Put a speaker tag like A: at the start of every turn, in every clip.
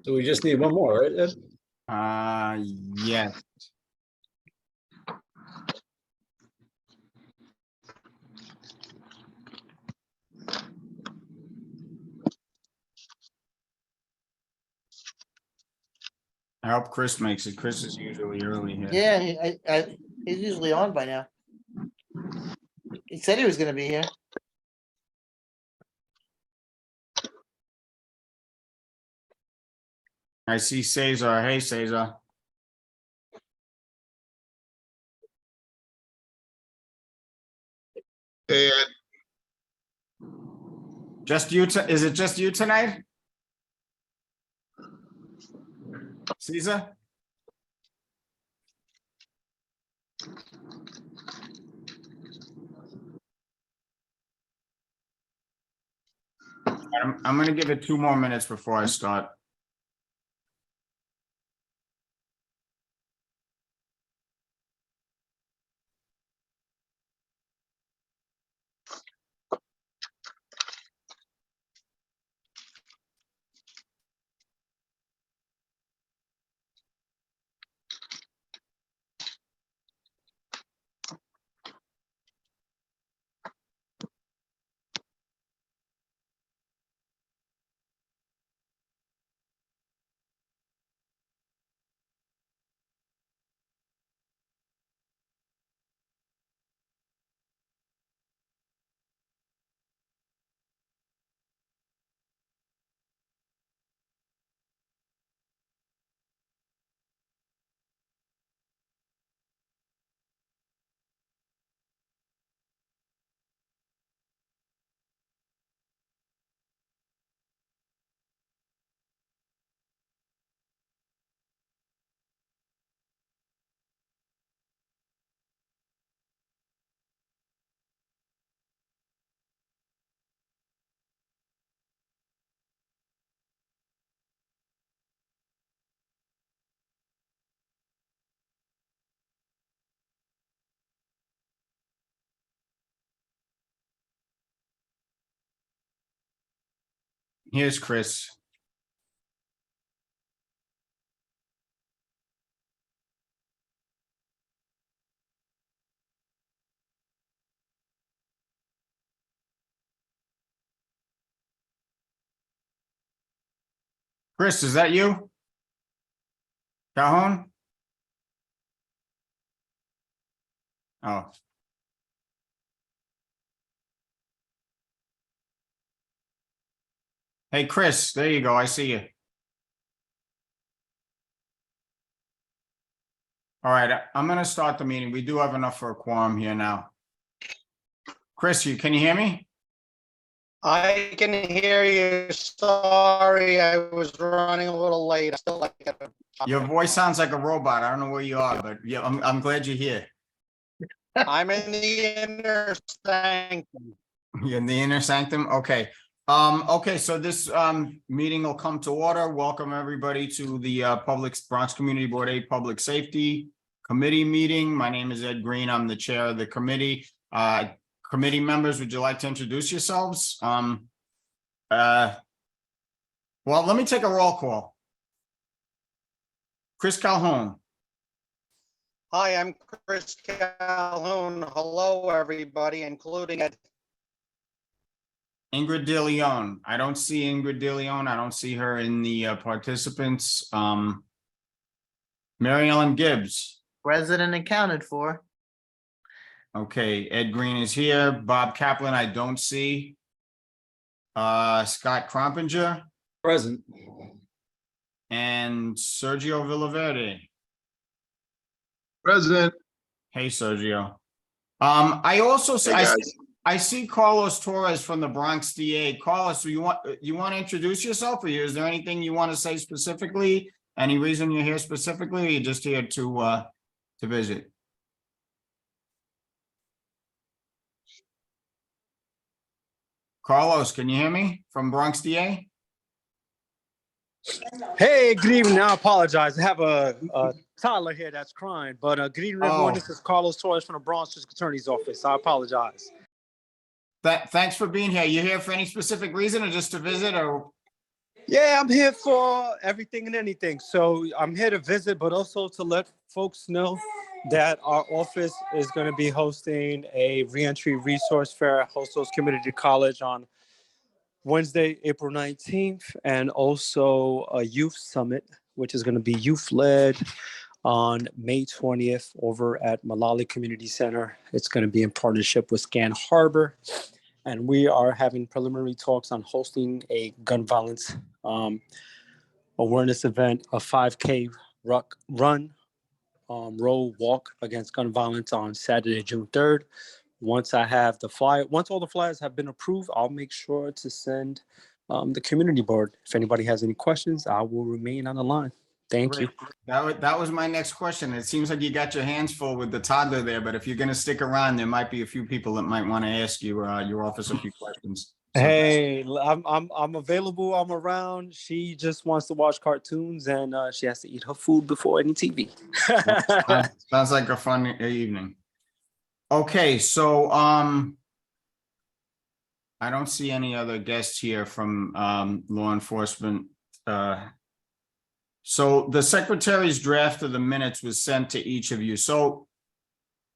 A: So we just need one more, right, Ed?
B: Yes. I hope Chris makes it. Chris is usually early here.
C: Yeah, he's usually on by now. He said he was gonna be here.
B: I see Cesar. Hey, Cesar.
D: Hey, Ed.
B: Just you, is it just you tonight? Caesar? I'm gonna give it 2 more minutes before I start. Here's Chris. Chris, is that you? Calhoun? Oh. Hey, Chris, there you go. I see you. All right, I'm gonna start the meeting. We do have enough for a quorum here now. Chris, can you hear me?
E: I can hear you. Sorry, I was running a little late. I still like it.
B: Your voice sounds like a robot. I don't know where you are, but yeah, I'm glad you're here.
E: I'm in the inner sanctum.
B: You're in the inner sanctum? Okay. Okay, so this meeting will come to order. Welcome everybody to the Bronx Community Board 8 Public Safety Committee meeting. My name is Ed Green. I'm the chair of the committee. Committee members, would you like to introduce yourselves? Well, let me take a roll call. Chris Calhoun.
E: Hi, I'm Chris Calhoun. Hello, everybody, including Ed.
B: Ingrid De Leon. I don't see Ingrid De Leon. I don't see her in the participants. Mary Ellen Gibbs.
C: President accounted for.
B: Okay, Ed Green is here. Bob Kaplan, I don't see. Scott Crompinger.
A: Present.
B: And Sergio Villaverde.
D: President.
B: Hey, Sergio. I also see,
D: Hey, guys.
B: I see Carlos Torres from the Bronx DA. Carlos, you want to introduce yourself, or is there anything you want to say specifically? Any reason you're here specifically, or you're just here to visit? Carlos, can you hear me from Bronx DA?
F: Hey, good evening. I apologize. I have a toddler here that's crying, but good evening, everyone.
B: Oh.
F: This is Carlos Torres from the Bronx District Attorney's Office. I apologize.
B: Thanks for being here. You here for any specific reason, or just to visit, or?
F: Yeah, I'm here for everything and anything. So I'm here to visit, but also to let folks know that our office is going to be hosting a reentry resource fair at Hostos Community College on Wednesday, April 19th, and also a youth summit, which is going to be youth led on May 20th over at Malali Community Center. It's going to be in partnership with Scan Harbor. And we are having preliminary talks on hosting a gun violence awareness event, a 5K run, roll, walk against gun violence on Saturday, June 3rd. Once I have the flyer, once all the flyers have been approved, I'll make sure to send the community board. If anybody has any questions, I will remain on the line. Thank you.
B: That was my next question. It seems like you got your hands full with the toddler there, but if you're gonna stick around, there might be a few people that might want to ask you, your office a few questions. So-
F: Hey, I'm available. I'm around. She just wants to watch cartoons and she has to eat her food before any TV.
B: Sounds like a fun evening. Okay, so, I don't see any other guests here from, law enforcement. So the secretary's draft of the minutes was sent to each of you. So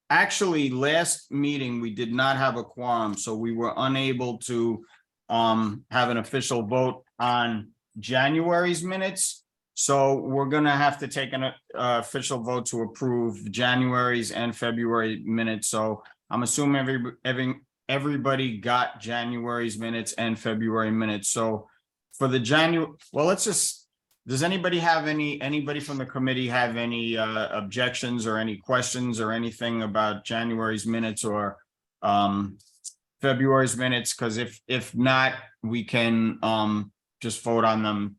B: actually, last meeting, we did not have a quorum, so we were unable to, have an official vote on January's minutes. So we're gonna have to take an official vote to approve January's and February minutes. So I'm assuming everybody got January's minutes and February minutes. So for the does anybody from the committee have any objections or any questions or anything about January's minutes or February's minutes? Because if not, we can just vote on them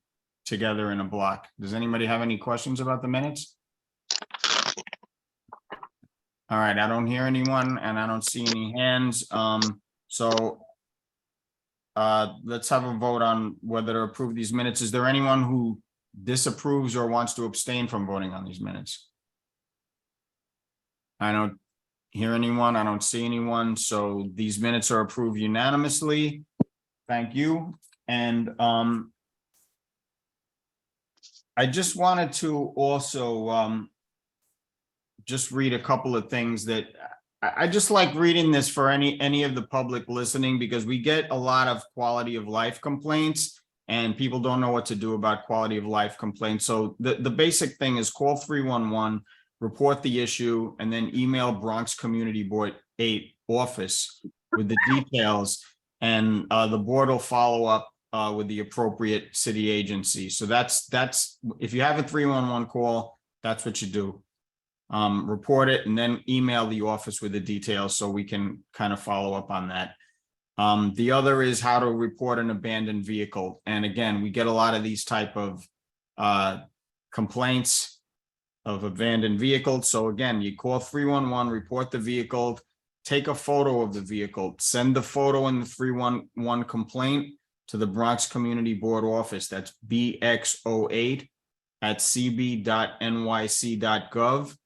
B: together in a block. Does anybody have any questions about the minutes? All right, I don't hear anyone and I don't see any hands. So let's have a vote on whether to approve these minutes. Is there anyone who disapproves or wants to abstain from voting on these minutes? I don't hear anyone. I don't see anyone. So these minutes are approved unanimously. Thank you. And I just wanted to also just read a couple of things that I just like reading this for any of the public listening, because we get a lot of quality of life complaints and people don't know what to do about quality of life complaints. So the basic thing is call 311, report the issue, and then email Bronx Community Board 8 office with the details, and the board will follow up with the appropriate city agency. So that's if you have a 311 call, that's what you do. Report it and then email the office with the details so we can kind of follow up on that. The other is how to report an abandoned vehicle. And again, we get a lot of these type of complaints of abandoned vehicles. So again, you call 311, report the vehicle, take a photo of the vehicle, send the photo in the 311 complaint to the Bronx Community Board office. That's bxo8@cb.nyc.gov.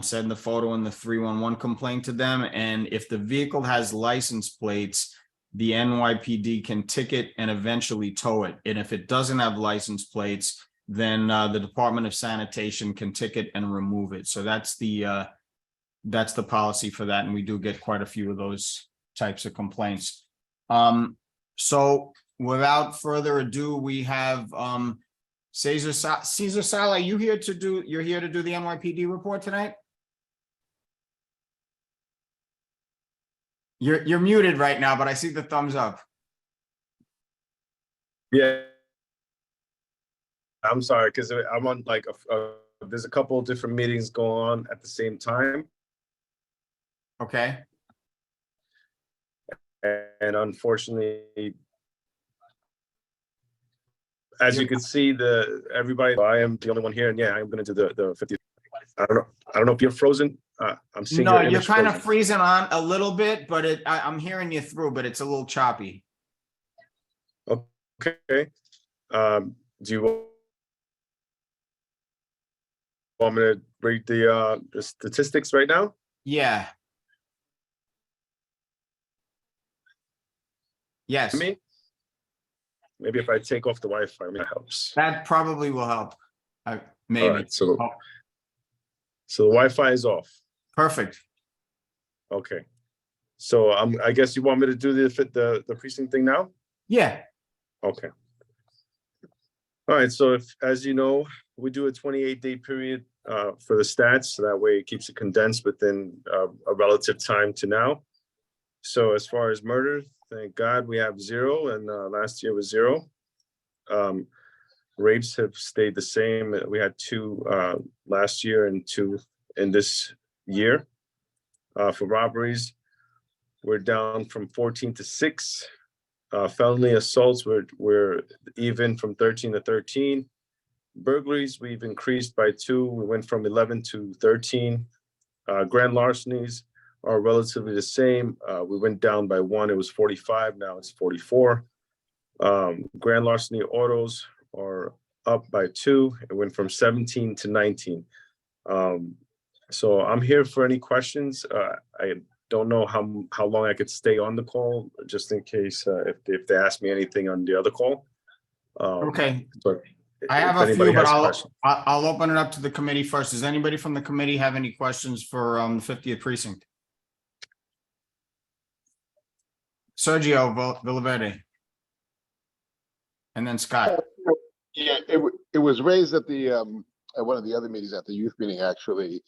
B: Send the photo in the 311 complaint to them. And if the vehicle has license plates, the NYPD can ticket and eventually tow it. And if it doesn't have license plates, then the Department of Sanitation can ticket and remove it. So that's the policy for that. And we do get quite a few of those types of complaints. So without further ado, we have Cesar Sala, you're here to do the NYPD report tonight? You're muted right now, but I see the thumbs up.
D: Yeah. I'm sorry, because I'm on like there's a couple of different meetings going on at the same time.
B: Okay.
D: And unfortunately, as you can see, everybody, I am the only one here, and yeah, I'm gonna do the 50. I don't know if you're frozen. I'm seeing
B: No,
D: your
B: you're
D: image
B: kind of
D: frozen.
B: freezing on a little bit, but I'm hearing you through, but it's a little choppy.
D: Okay. Do you want me to read the statistics right now?
B: Yeah. Yes.
D: Me? Maybe if I take off the Wi-Fi, maybe that helps.
B: That probably will help.
D: All
B: Maybe.
D: right, so
B: Oh,
D: the Wi-Fi is off.
B: perfect.
D: Okay. So I guess you want me to do the precinct thing now?
B: Yeah,
D: Okay. All right, so if, as you know, we do a 28-day period for the stats, so that way it keeps it condensed within a relative time to now. So as far as murder, thank God we have 0, and last year was 0. Rapes have stayed the same. We had 2 last year and 2 in this year. For robberies, we're down from 14 to 6. Felony assaults, we're even from 13 to 13. Burglaries, we've increased by 2. We went from 11 to 13. Grand larcenies are relatively the same. We went down by 1. It was 45. Now it's 44. Grand larceny autos are up by 2. It went from 17 to 19. So I'm here for any questions. I don't know how long I could stay on the call, just in case if they ask me anything on the other call.
B: okay.
D: But
B: I have
D: if
B: a few,
D: anybody
B: but
D: has
B: I'll
D: questions.
B: open it up to the committee first. Does anybody from the committee have any questions for the 50th precinct? Sergio Villaverde. And then Scott.
G: Yeah, it was raised at the at one of the other meetings, at the youth meeting, actually.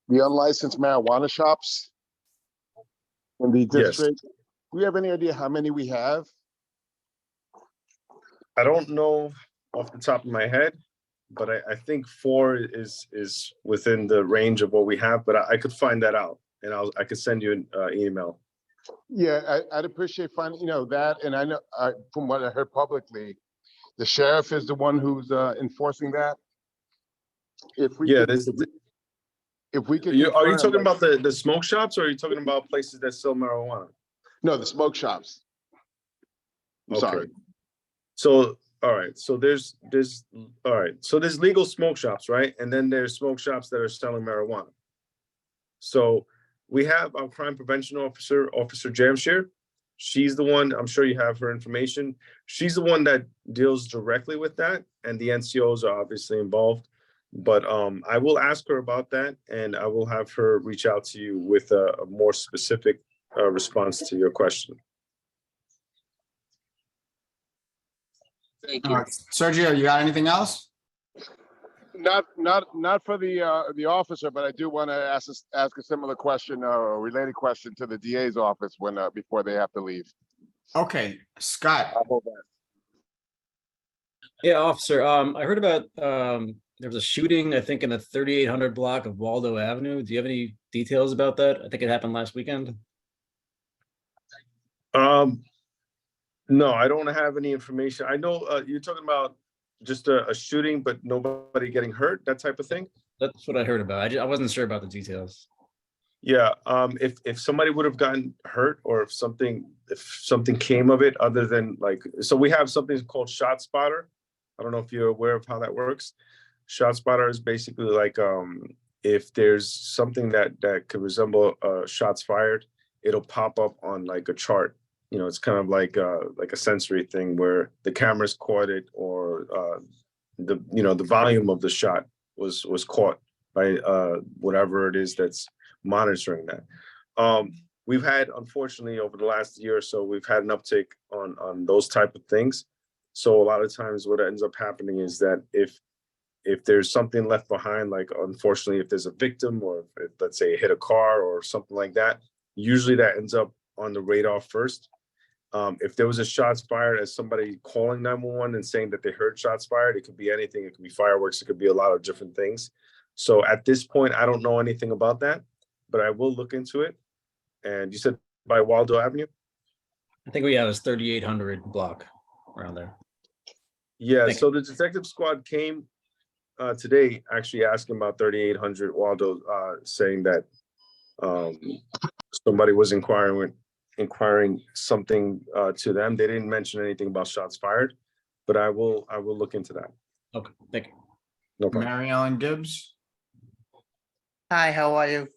G: The unlicensed marijuana shops in the
D: Yes.
G: district. Do we have any idea how many we have?
D: I don't know off the top of my head, but I think 4 is within the range of what we have, but I could find that out, and I could send you an email.
G: Yeah, I'd appreciate finding, that, and I know, from what I heard publicly, the sheriff is the one who's enforcing that. If we
D: Yeah,
G: could, if we could.
D: are you
G: confirm,
D: talking
G: like-
D: about the smoke shops, or are you talking about places that sell marijuana?
G: No, the smoke shops. I'm
D: Okay.
G: sorry.
D: So, all right, so there's legal smoke shops, right? And then there's smoke shops that are selling marijuana. So we have our crime prevention officer, Officer Jamshir. She's the one, I'm sure you have her information. She's the one that deals directly with that, and the NCOs are obviously involved. But I will ask her about that, and I will have her reach out to you with a more specific response to your question.
G: Thank
B: All
G: you.
B: right. Sergio, you got anything else?
G: Not for the officer, but I do want to ask a similar question or a related question to the DA's office when before they have to leave.
B: Okay, Scott.
G: I'll hold that.
A: Yeah, officer, I heard about, there was a shooting, I think, in the 3800 block of Waldo Avenue. Do you have any details about that? I think it happened last weekend.
D: No, I don't have any information. I know you're talking about just a shooting, but nobody getting hurt, that type of thing.
A: That's what I heard about. I wasn't sure about the details.
D: Yeah, if somebody would have gotten hurt, or if something came of it, other than so we have something called Shot Spotter. I don't know if you're aware of how that works. Shot Spotter is basically if there's something that could resemble shots fired, it'll pop up on a chart. It's kind of like a sensory thing where the cameras caught it, or the volume of the shot was caught by whatever it is that's monitoring that. We've had, unfortunately, over the last year or so, we've had an uptick on those type of things. So a lot of times what ends up happening is that if there's something left behind, unfortunately, if there's a victim, or if, let's say, it hit a car or something like that, usually that ends up on the radar first. If there was a shots fired, as somebody calling 911 and saying that they heard shots fired, it could be anything. It could be fireworks. It could be a lot of different things. So at this point, I don't know anything about that, but I will look into it. And you said by Waldo Avenue?
A: I think we have this 3800 block around there.
D: Yeah,
A: Thank
D: so the detective squad came today actually asking about 3800 Waldo, saying that somebody was inquiring something to them. They didn't mention anything about shots fired, but I will look into that.
A: Okay, thank you.
D: No problem.
B: Mary Ellen Gibbs.
C: Hi, how are you?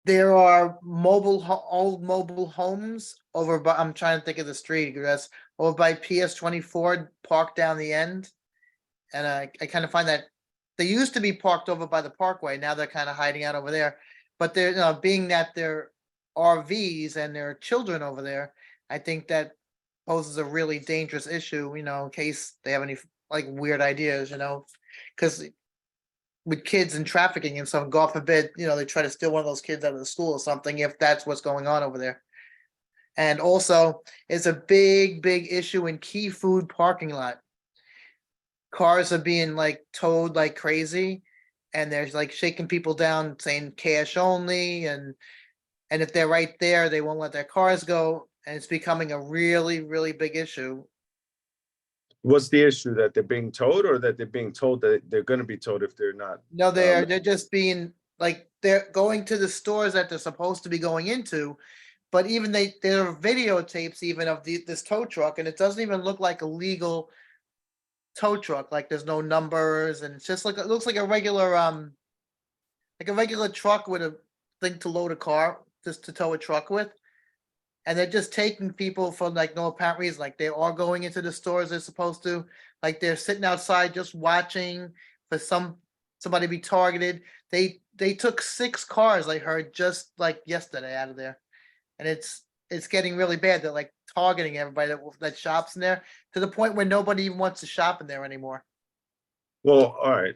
C: there are old mobile homes over by, I'm trying to think of the street address, over by PS 24 parked down the end. And I kind of find that they used to be parked over by the parkway. Now they're kind of hiding out over there. But they're, being that they're RVs and there are children over there, I think that poses a really dangerous issue, in case they have any like weird ideas, because with kids and trafficking and stuff, God forbid, they try to steal one of those kids out of the school or something, if that's what's going on over there. And also, it's a big, big issue in Key Food parking lot. Cars are being like towed like crazy, and there's like shaking people down saying cash only, and if they're right there, they won't let their cars go, and it's becoming a really, really big issue.
D: What's the issue, that they're being towed, or that they're being told that they're gonna be towed if they're not?
C: No, they're just being like, they're going to the stores that they're supposed to be going into, but even there are videotapes even of this tow truck, and it doesn't even look like a legal tow truck. Like, there's no numbers, and it's just like, it looks like a regular truck with a thing to load a car, just to tow a truck with. And they're just taking people for like no apparent reason. Like, they are going into the stores they're supposed to. Like, they're sitting outside just watching for somebody to be targeted. They took 6 cars, I heard, just like yesterday out of there. And it's getting really bad. They're like targeting everybody that shops in there, to the point where nobody even wants to shop in there anymore.
D: Well, all right,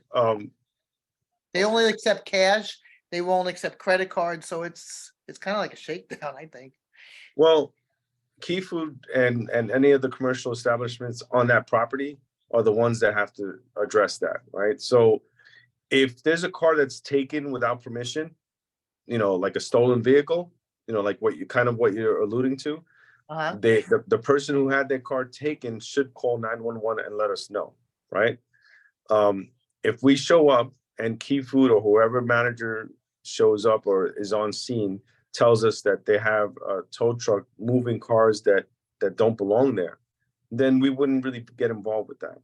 C: They only accept cash. They won't accept credit cards. So it's kind of like a shakedown, I think.
D: well, Key Food and any of the commercial establishments on that property are the ones that have to address that, right? So if there's a car that's taken without permission, like a stolen vehicle, like what you're alluding to,
C: Uh-huh.
D: the person who had their car taken should call 911 and let us know, right? If we show up and Key Food or whoever manager shows up or is on scene tells us that they have a tow truck moving cars that don't belong there, then we wouldn't really get involved with that.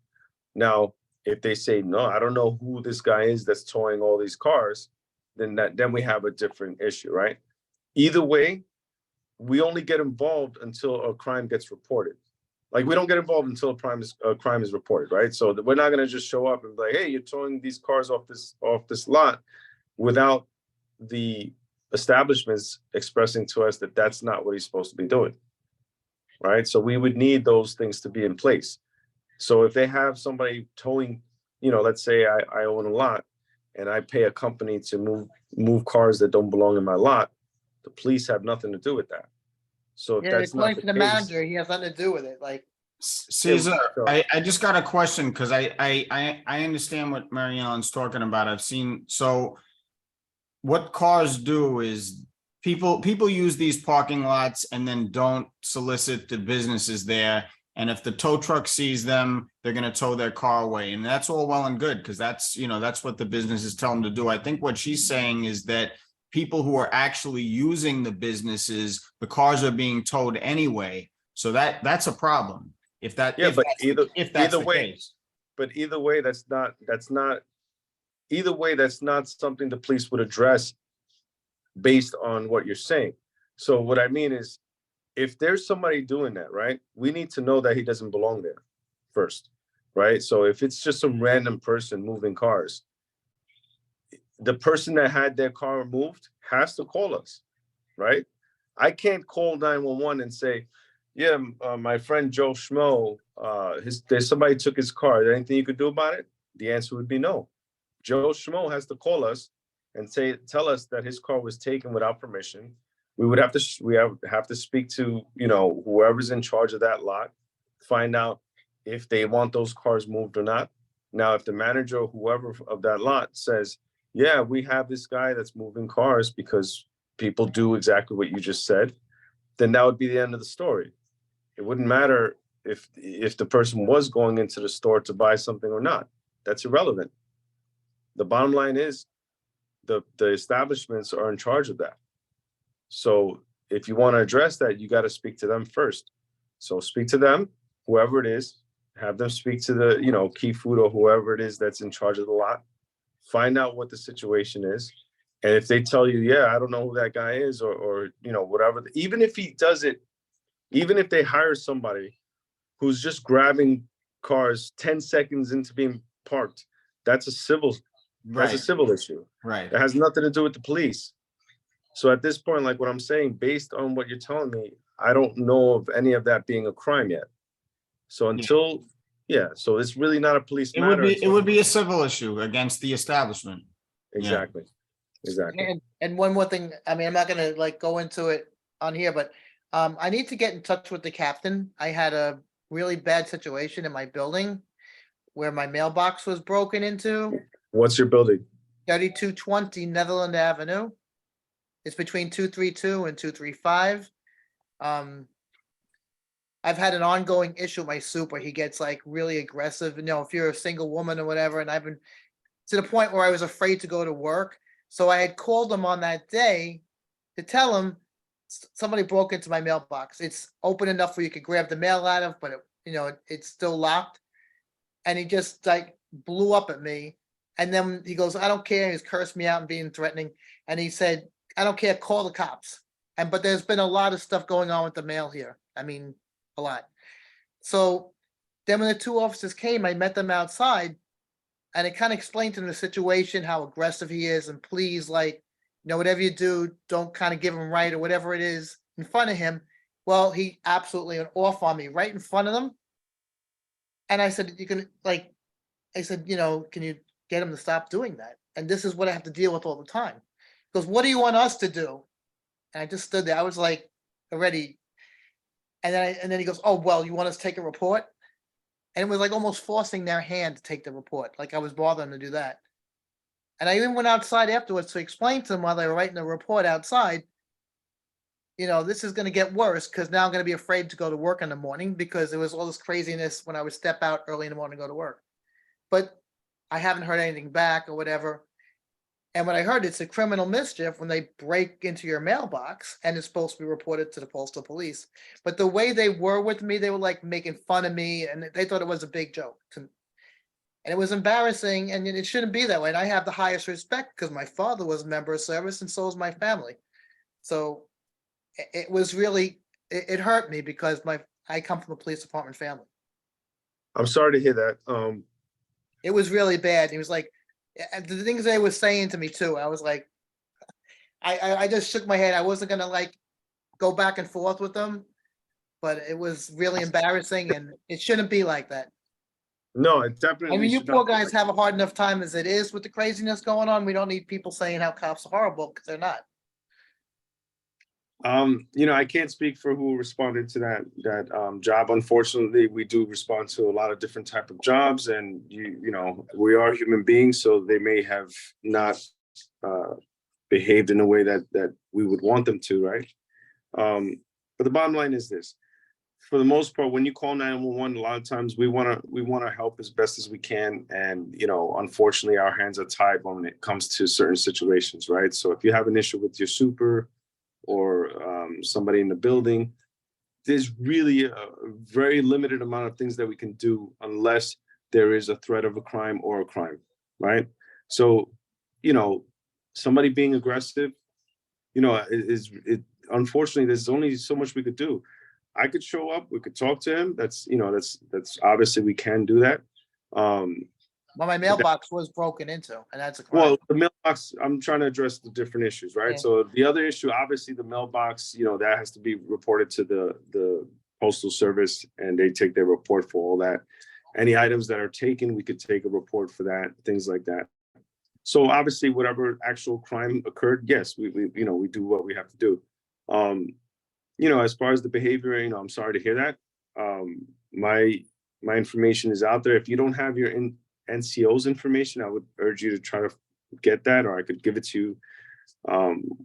D: Now, if they say, no, I don't know who this guy is that's towing all these cars, then we have a different issue, right? Either way, we only get involved until a crime gets reported. Like, we don't get involved until a crime is reported, right? So we're not going to just show up and be like, hey, you're towing these cars off this lot, without the establishments expressing to us that that's not what he's supposed to be doing, right? So we would need those things to be in place. So if they have somebody towing, let's say I own a lot and I pay a company to move cars that don't belong in my lot, the police have nothing to do with that. So if
C: Yeah,
D: that's not
C: according to the manager, he has nothing to do with it. Like,
B: Caesar, I just got a question, because I understand what Mary Ellen's talking about. I've seen, so what cars do is people use these parking lots and then don't solicit the businesses there. And if the tow truck sees them, they're going to tow their car away. And that's all well and good, because that's what the businesses tell them to do. I think what she's saying is that people who are actually using the businesses, the cars are being towed anyway. So that's a problem. If that's the case.
D: But either way, that's not something the police would address based on what you're saying. So what I mean is, if there's somebody doing that, right, we need to know that he doesn't belong there first, right? So if it's just some random person moving cars, the person that had their car moved has to call us, right? I can't call 911 and say, yeah, my friend Joe Schmo, there's somebody took his car. Is there anything you could do about it? The answer would be no. Joe Schmo has to call us and tell us that his car was taken without permission. We have to speak to, whoever's in charge of that lot, find out if they want those cars moved or not. Now, if the manager or whoever of that lot says, yeah, we have this guy that's moving cars because people do exactly what you just said, then that would be the end of the story. It wouldn't matter if the person was going into the store to buy something or not. That's irrelevant. The bottom line is the establishments are in charge of that. So if you want to address that, you got to speak to them first. So speak to them, whoever it is, have them speak to the, Key Food or whoever it is that's in charge of the lot. Find out what the situation is. And if they tell you, yeah, I don't know who that guy is, or you know, whatever, even if he does it, even if they hire somebody who's just grabbing cars 10 seconds into being parked, that's a civil
B: Right,
D: issue.
B: right.
D: It has nothing to do with the police. So at this point, like what I'm saying, based on what you're telling me, I don't know of any of that being a crime yet. So until, yeah, so it's really not a police
B: It would
D: matter.
B: be, it would be a civil issue against the establishment.
D: Exactly, exactly.
C: And one more thing, I mean, I'm not gonna like go into it on here, but I need to get in touch with the captain. I had a really bad situation in my building where my mailbox was broken into,
D: What's your building?
C: 3220 Netherland Avenue. It's between 232 and 235. I've had an ongoing issue with my super. He gets like really aggressive, you know, if you're a single woman or whatever, and I've been to the point where I was afraid to go to work. So I had called him on that day to tell him somebody broke into my mailbox. It's open enough where you could grab the mail out of, but it's still locked. And he just like blew up at me. And then he goes, I don't care. He's cursed me out and being threatening. And he said, I don't care, call the cops. But there's been a lot of stuff going on with the mail here. I mean, a lot. So then when the two officers came, I met them outside. And it kind of explained to them the situation, how aggressive he is, and please, like, whatever you do, don't kind of give him right or whatever it is in front of him. Well, he absolutely went off on me right in front of them. And I said, I said, can you get him to stop doing that? And this is what I have to deal with all the time. He goes, what do you want us to do? And I just stood there. I was like, already. And then he goes, oh, well, you want us to take a report? And it was like almost forcing their hand to take the report. Like I was bothering to do that. And I even went outside afterwards to explain to them while they were writing the report outside, this is going to get worse because now I'm going to be afraid to go to work in the morning because there was all this craziness when I would step out early in the morning to go to work. But I haven't heard anything back or whatever. And when I heard it's a criminal mischief when they break into your mailbox and it's supposed to be reported to the postal police. But the way they were with me, they were like making fun of me and they thought it was a big joke. And it was embarrassing and it shouldn't be that way. And I have the highest respect because my father was a member of service and so is my family. So it was really, it hurt me because I come from a police department family.
D: I'm sorry to hear that.
C: It was really bad. He was like, the things they were saying to me too, I was like, I just shook my head. I wasn't gonna like go back and forth with them, but it was really embarrassing and it shouldn't be like that.
D: No, it definitely.
C: I mean, you
D: should
C: poor
D: not be
C: guys
D: like-
C: have a hard enough time as it is with the craziness going on. We don't need people saying how cops are horrible because they're not.
D: I can't speak for who responded to that job. Unfortunately, we do respond to a lot of different type of jobs, and we are human beings, so they may have not behaved in a way that we would want them to, right? But the bottom line is this: for the most part, when you call 911, a lot of times we want to help as best as we can, and unfortunately, our hands are tied when it comes to certain situations, right? So if you have an issue with your super or somebody in the building, there's really a very limited amount of things that we can do unless there is a threat of a crime or a crime, right? So, somebody being aggressive, unfortunately, there's only so much we could do. I could show up, we could talk to him. That's obviously we can do that.
C: Well, my mailbox was broken into, and that's a crime.
D: Well, the mailbox, I'm trying to address the different issues, right?
C: Yeah.
D: So the other issue, obviously the mailbox, that has to be reported to the postal service and they take their report for all that. Any items that are taken, we could take a report for that, things like that. So obviously whatever actual crime occurred, yes, we do what we have to do. As far as the behavior, I'm sorry to hear that. My information is out there. If you don't have your NCO's information, I would urge you to try to get that, or I could give it to you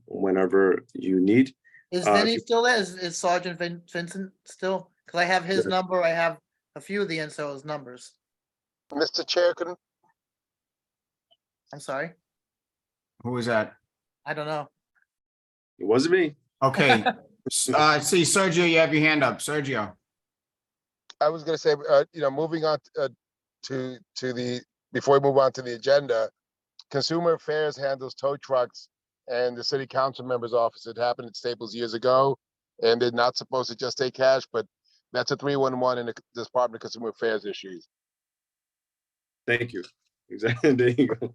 D: whenever you need.
C: Is Vinny still there? Is Sergeant Vincent still? Because I have his number. I have a few of the NCO's numbers.
G: Mr. Chair,
C: I'm sorry.
B: Who was that?
C: I don't know.
D: It wasn't me.
B: Okay. I see Sergio, you have your hand up. Sergio.
G: I was gonna say, moving on before we move on to the agenda, Consumer Affairs handles tow trucks and the city council member's office. It happened at Staples years ago, and they're not supposed to just take cash, but that's a 311 in the Department of Consumer Affairs issues.
D: Thank you. Exactly. There you go.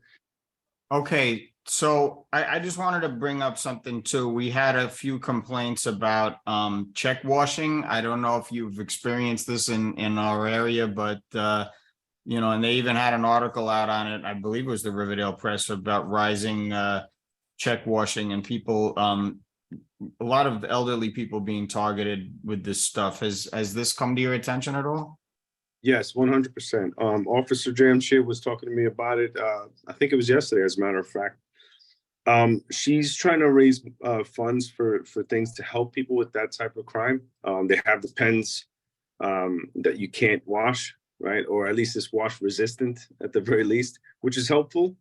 B: Okay, so I just wanted to bring up something too. We had a few complaints about check washing. I don't know if you've experienced this in our area, but you know, and they even had an article out on it, I believe it was the Riverdale Press, about rising check washing and people, a lot of elderly people being targeted with this stuff. Has this come to your attention at all?
D: Yes, 100%. Officer Jamshid was talking to me about it. I think it was yesterday, as a matter of fact. She's trying to raise funds for things to help people with that type of crime. They have the pens that you can't wash, right? Or at least it's wash resistant at the very least, which is helpful.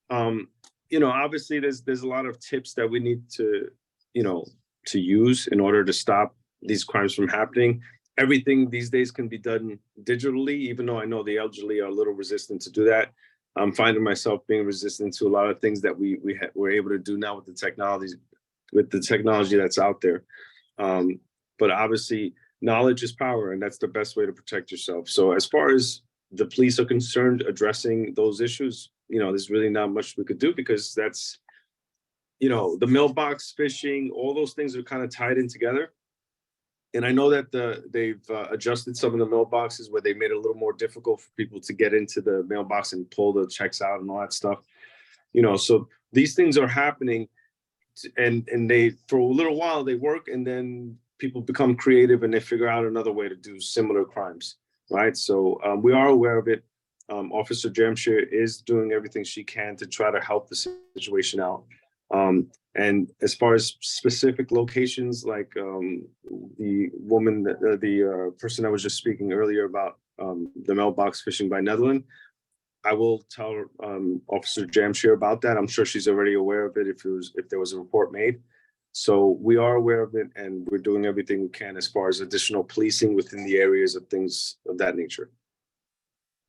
D: You know, obviously there's a lot of tips that we need to, you know, to use in order to stop these crimes from happening. Everything these days can be done digitally, even though I know the elderly are a little resistant to do that. I'm finding myself being resistant to a lot of things that we're able to do now with the technology that's out there. But obviously, knowledge is power, and that's the best way to protect yourself. So as far as the police are concerned, addressing those issues, you know, there's really not much we could do, because that's, you know, the mailbox phishing, all those things are kind of tied in together. And I know that they've adjusted some of the mailboxes where they made it a little more difficult for people to get into the mailbox and pull the checks out and all that stuff. You know, so these things are happening, and they, for a little while they work, and then people become creative and they figure out another way to do similar crimes, right? So we are aware of it. Officer Jamshid is doing everything she can to try to help the situation out. And as far as specific locations, like the woman, the person I was just speaking earlier about, the mailbox phishing by Netherland, I will tell Officer Jamshid about that. I'm sure she's already aware of it if there was a report made. So we are aware of it, and we're doing everything we can as far as additional policing within the areas of things of that nature.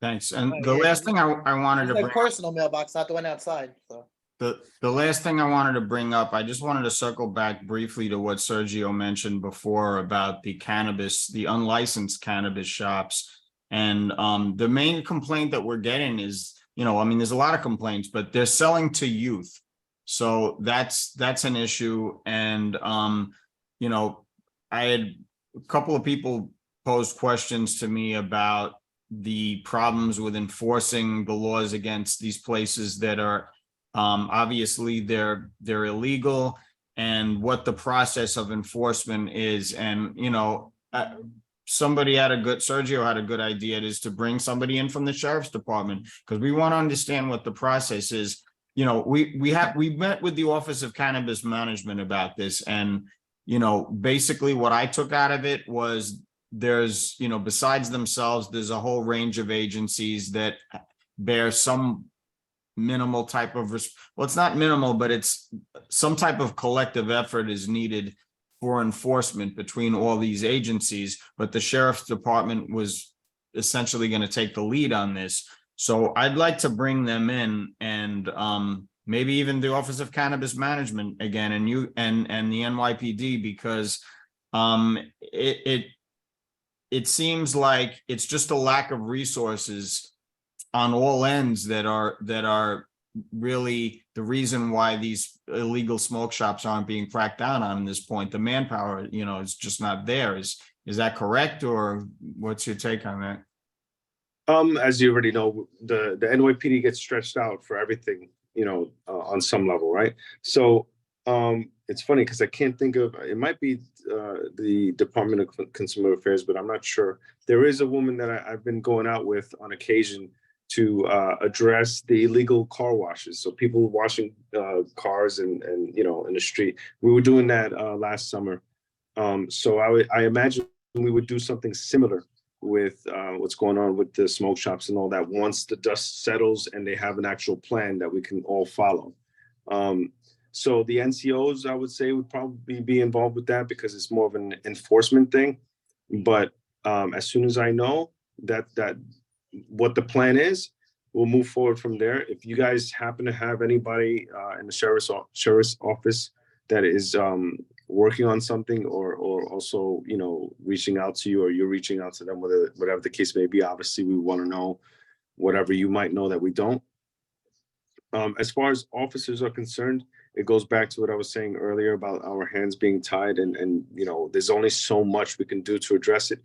B: Thanks. And
C: Right,
B: the
C: yeah,
B: last thing I wanted to
C: My
B: bring
C: personal mailbox, not the one outside, so.
B: The last thing I wanted to bring up, I just wanted to circle back briefly to what Sergio mentioned before about the cannabis, the unlicensed cannabis shops. And the main complaint that we're getting is, you know, I mean, there's a lot of complaints, but they're selling to youth. So that's an issue. And you know, I had a couple of people pose questions to me about the problems with enforcing the laws against these places that are obviously they're illegal, and what the process of enforcement is. And you know, Sergio had a good idea. It is to bring somebody in from the sheriff's department, because we want to understand what the process is. You know, we met with the Office of Cannabis Management about this, and you know, basically what I took out of it was there's, you know, besides themselves, there's a whole range of agencies that bear some minimal type of, well, it's not minimal, but it's some type of collective effort is needed for enforcement between all these agencies. But the sheriff's department was essentially going to take the lead on this. So I'd like to bring them in, and maybe even the Office of Cannabis Management again, and you and the NYPD, because it seems like it's just a lack of resources on all ends that are really the reason why these illegal smoke shops aren't being cracked down on this point. The manpower, you know, is just not there. Is that correct, or what's your take on that?
D: As you already know, the NYPD gets stretched out for everything, you know, on some level, right? So it's funny because I can't think of, it might be the Department of Consumer Affairs, but I'm not sure. There is a woman that I've been going out with on occasion to address the illegal car washes. So people washing cars and you know, in the street. We were doing that last summer. So I imagine we would do something similar with what's going on with the smoke shops and all that once the dust settles and they have an actual plan that we can all follow. So the NCOs, I would say, would probably be involved with that because it's more of an enforcement thing. But as soon as I know that what the plan is, we'll move forward from there. If you guys happen to have anybody in the sheriff's office that is working on something, or also, you know, reaching out to you, or you're reaching out to them, whatever the case may be, obviously we want to know whatever you might know that we don't. As far as officers are concerned, it goes back to what I was saying earlier about our hands being tied, and you know, there's only so much we can do to address it.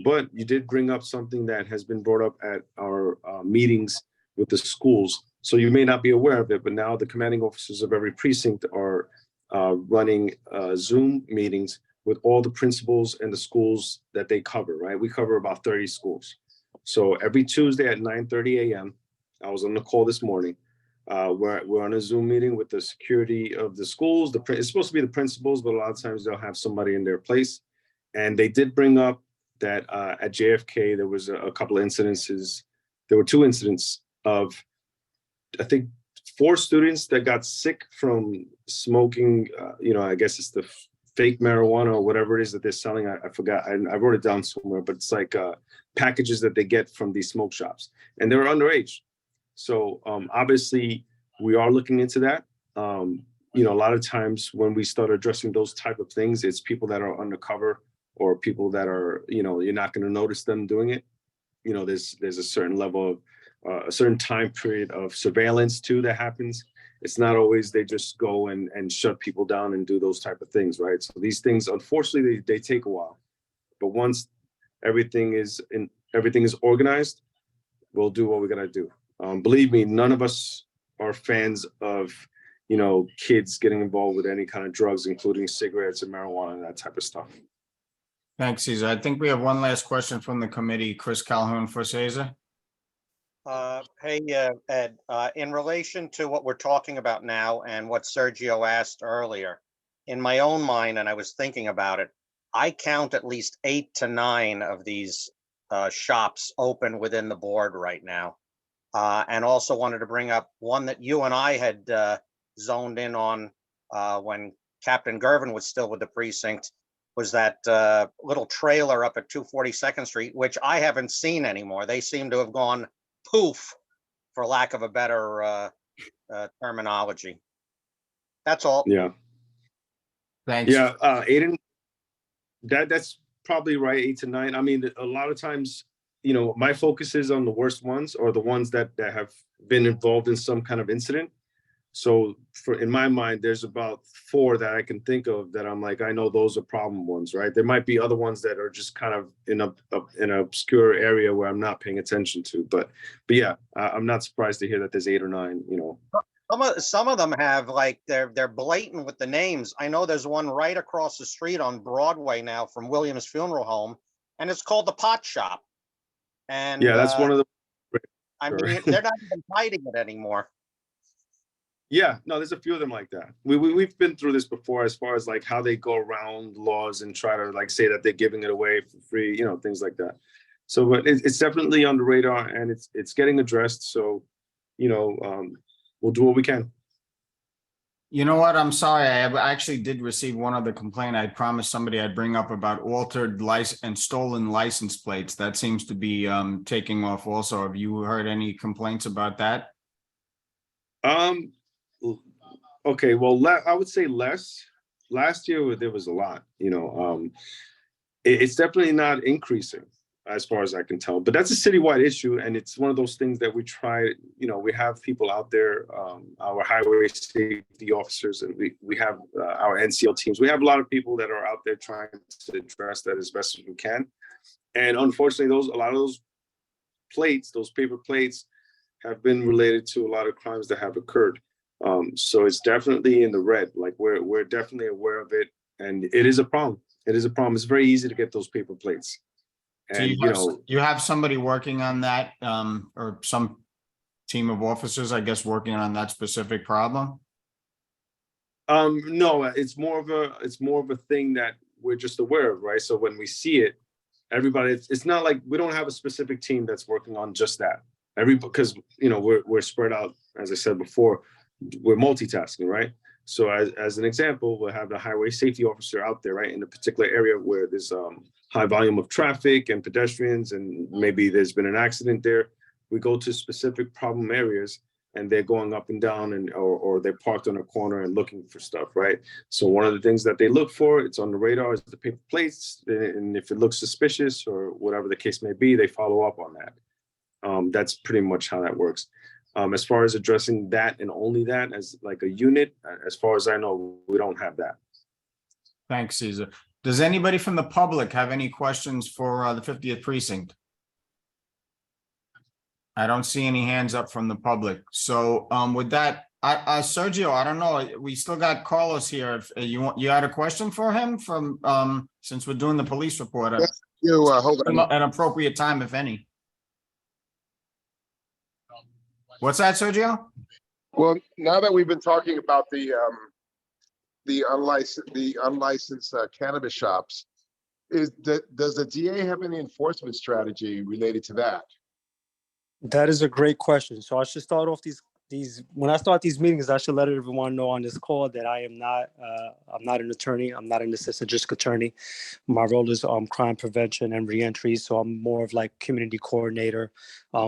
D: But you did bring up something that has been brought up at our meetings with the schools. So you may not be aware of it, but now the commanding officers of every precinct are running Zoom meetings with all the principals and the schools that they cover, right? We cover about 30 schools. So every Tuesday at 9:30 a.m., I was on the call this morning. We're on a Zoom meeting with the security of the schools. It's supposed to be the principals, but a lot of times they'll have somebody in their place. And they did bring up that at JFK, there was a couple of incidences. There were 2 incidents of, I think, 4 students that got sick from smoking, you know, I guess it's the fake marijuana or whatever it is that they're selling. I forgot, I wrote it down somewhere, but it's like packages that they get from these smoke shops, and they were underage. So obviously we are looking into that. You know, a lot of times when we start addressing those type of things, it's people that are undercover, or people that are, you know, you're not going to notice them doing it. You know, there's a certain level of a certain time period of surveillance too that happens. It's not always they just go and shut people down and do those type of things, right? So these things, unfortunately, they take a while. But once everything is organized, we'll do what we're gonna do. Believe me, none of us are fans of, you know, kids getting involved with any kind of drugs, including cigarettes and marijuana and that type of stuff.
B: Thanks, Cesar. I think we have one last question from the committee. Chris Calhoun for Cesar.
E: Hey, Ed, in relation to what we're talking about now and what Sergio asked earlier, in my own mind, and I was thinking about it, I count at least 8 to 9 of these shops open within the board right now. And also wanted to bring up one that you and I had zoned in on when Captain Gervin was still with the precinct, was that little trailer up at 242nd Street, which I haven't seen anymore. They seem to have gone poof, for lack of a better terminology. That's all.
D: Yeah.
B: Thanks.
D: Yeah, Aiden, that's probably right, 8 to 9. I mean, a lot of times, you know, my focus is on the worst ones, or the ones that have been involved in some kind of incident. So in my mind, there's about 4 that I can think of that I'm like, I know those are problem ones, right? There might be other ones that are just kind of in an obscure area where I'm not paying attention to. But yeah, I'm not surprised to hear that there's 8 or 9, you know.
E: Some of them have, like, they're blatant with the names. I know there's one right across the street on Broadway now from Williams Funeral Home, and it's called the Pot Shop. And
D: yeah, that's one of the.
E: I mean, they're not even hiding it anymore.
D: Yeah, no, there's a few of them like that. We've been through this before, as far as like how they go around laws and try to like say that they're giving it away for free, you know, things like that. So, but it's definitely on the radar, and it's getting addressed. So, you know, we'll do what we can.
B: You know what? I'm sorry. I actually did receive one other complaint. I promised somebody I'd bring up about altered license and stolen license plates. That seems to be taking off also. Have you heard any complaints about that?
D: Okay, well, I would say less. Last year there was a lot, you know. It's definitely not increasing as far as I can tell, but that's a citywide issue, and it's one of those things that we try, you know, we have people out there, our highway safety officers, and we have our NCO teams. We have a lot of people that are out there trying to address that as best as we can. And unfortunately, a lot of those plates, those paper plates, have been related to a lot of crimes that have occurred. So it's definitely in the red. Like we're definitely aware of it, and it is a problem. It is a problem. It's very easy to get those paper plates. And
B: So you have somebody working on that, or some team of officers, I guess, working on that specific problem?
D: No, it's more of a thing that we're just aware of, right? So when we see it, everybody, it's not like we don't have a specific team that's working on just that. Because you know we're spread out, as I said before, we're multitasking, right? So as an example, we'll have the highway safety officer out there, right, in a particular area where there's high volume of traffic and pedestrians, and maybe there's been an accident there. we go to specific problem areas and they're going up and down and or they're parked on a corner and looking for stuff, right? So one of the things that they look for, it's on the radar, is the paper plates. And if it looks suspicious or whatever the case may be, they follow up on that. That's pretty much how that works. As far as addressing that and only that as like a unit, as far as I know, we don't have that.
B: Thanks, Caesar. Does anybody from the public have any questions for the 50th precinct? I don't see any hands up from the public. So with that, Sergio, I don't know. We still got Carlos here. If you had a question for him from since we're doing the police report?
G: Yes, hold on.
B: An appropriate time, if any. What's that, Sergio?
G: Well, now that we've been talking about the unlicensed cannabis shops, does the DA have any enforcement strategy related to that?
F: That is a great question. So I should start off these when I start these meetings, I should let everyone know on this call that I'm not an attorney. I'm not an assistant district attorney. My role is crime prevention and reentry. So I'm more of like community coordinator,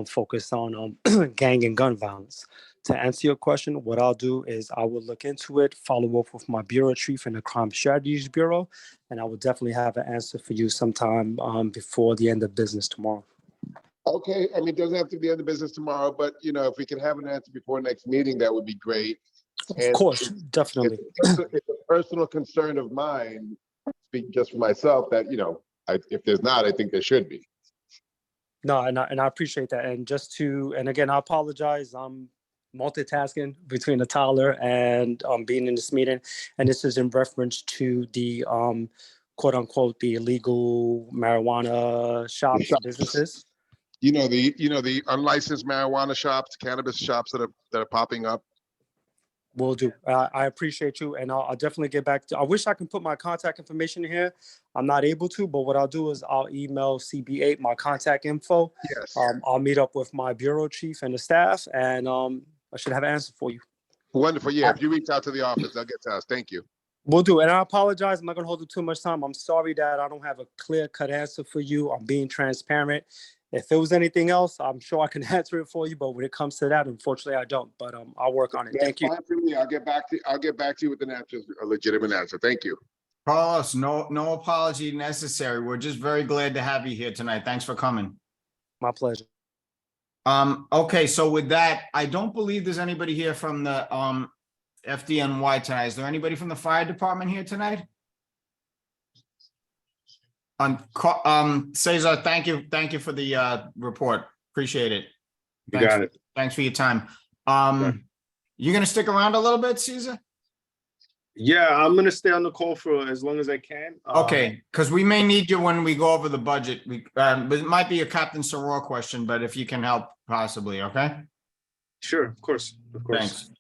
F: focused on gang and gun violence. To answer your question, what I'll do is I will look into it, follow up with my bureau chief in the Crime Strategies Bureau, and I will definitely have an answer for you sometime before the end of business tomorrow.
G: Okay, I mean, it doesn't have to be on the business tomorrow, but if we can have an answer before next meeting, that would be great.
F: Of course, definitely.
G: It's a personal concern of mine, speak just for myself, that, if there's not, I think there should be.
F: No, and I appreciate that. And again, I apologize. I'm multitasking between the toddler and being in this meeting. And this is in reference to the quote unquote, the illegal marijuana shops and businesses.
G: The unlicensed marijuana shops, cannabis shops that are popping up.
F: Will do. I appreciate you, and I'll definitely get back to. I wish I can put my contact information in here. I'm not able to, but what I'll do is I'll email CB8 my contact info.
G: Yes.
F: I'll meet up with my bureau chief and the staff, and I should have an answer for you.
G: Wonderful. Yeah, if you reach out to the office, they'll get to us. Thank you.
F: Will do. And I apologize. I'm not going to hold you too much time. I'm sorry that I don't have a clear-cut answer for you. I'm being transparent. If there was anything else, I'm sure I can answer it for you. But when it comes to that, unfortunately, I don't. But I'll work on it. Thank you.
G: Fine for me. I'll get back to you with an answer, a legitimate answer. Thank you.
B: Carlos, no apology necessary. We're just very glad to have you here tonight. Thanks for coming.
F: My pleasure.
B: Okay, so with that, I don't believe there's anybody here from the FDNY tonight. Is there anybody from the fire department here tonight? Cesar, thank you for the report. Appreciate it.
D: You got it.
B: Thanks for your time. You gonna stick around a little bit, Cesar?
D: Yeah, I'm gonna stay on the call for as long as I can.
B: Okay, because we may need you when we go over the budget. But it might be a Captain Soror question, but if you can help, possibly, okay?
D: Sure, of course.
B: Thanks.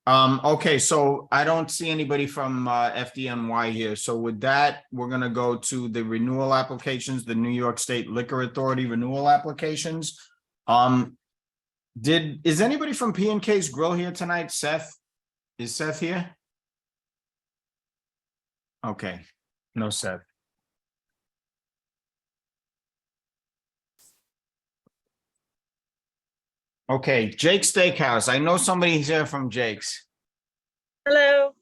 B: Okay, so I don't see anybody from FDNY here. So with that, we're gonna go to the renewal applications, the New York State Liquor Authority renewal applications. Is anybody from P&K's Grill here tonight? Seth? Is Seth here? Okay, no Seth. Okay, Jake's Steakhouse. I know somebody's here from Jake's.
H: Hello.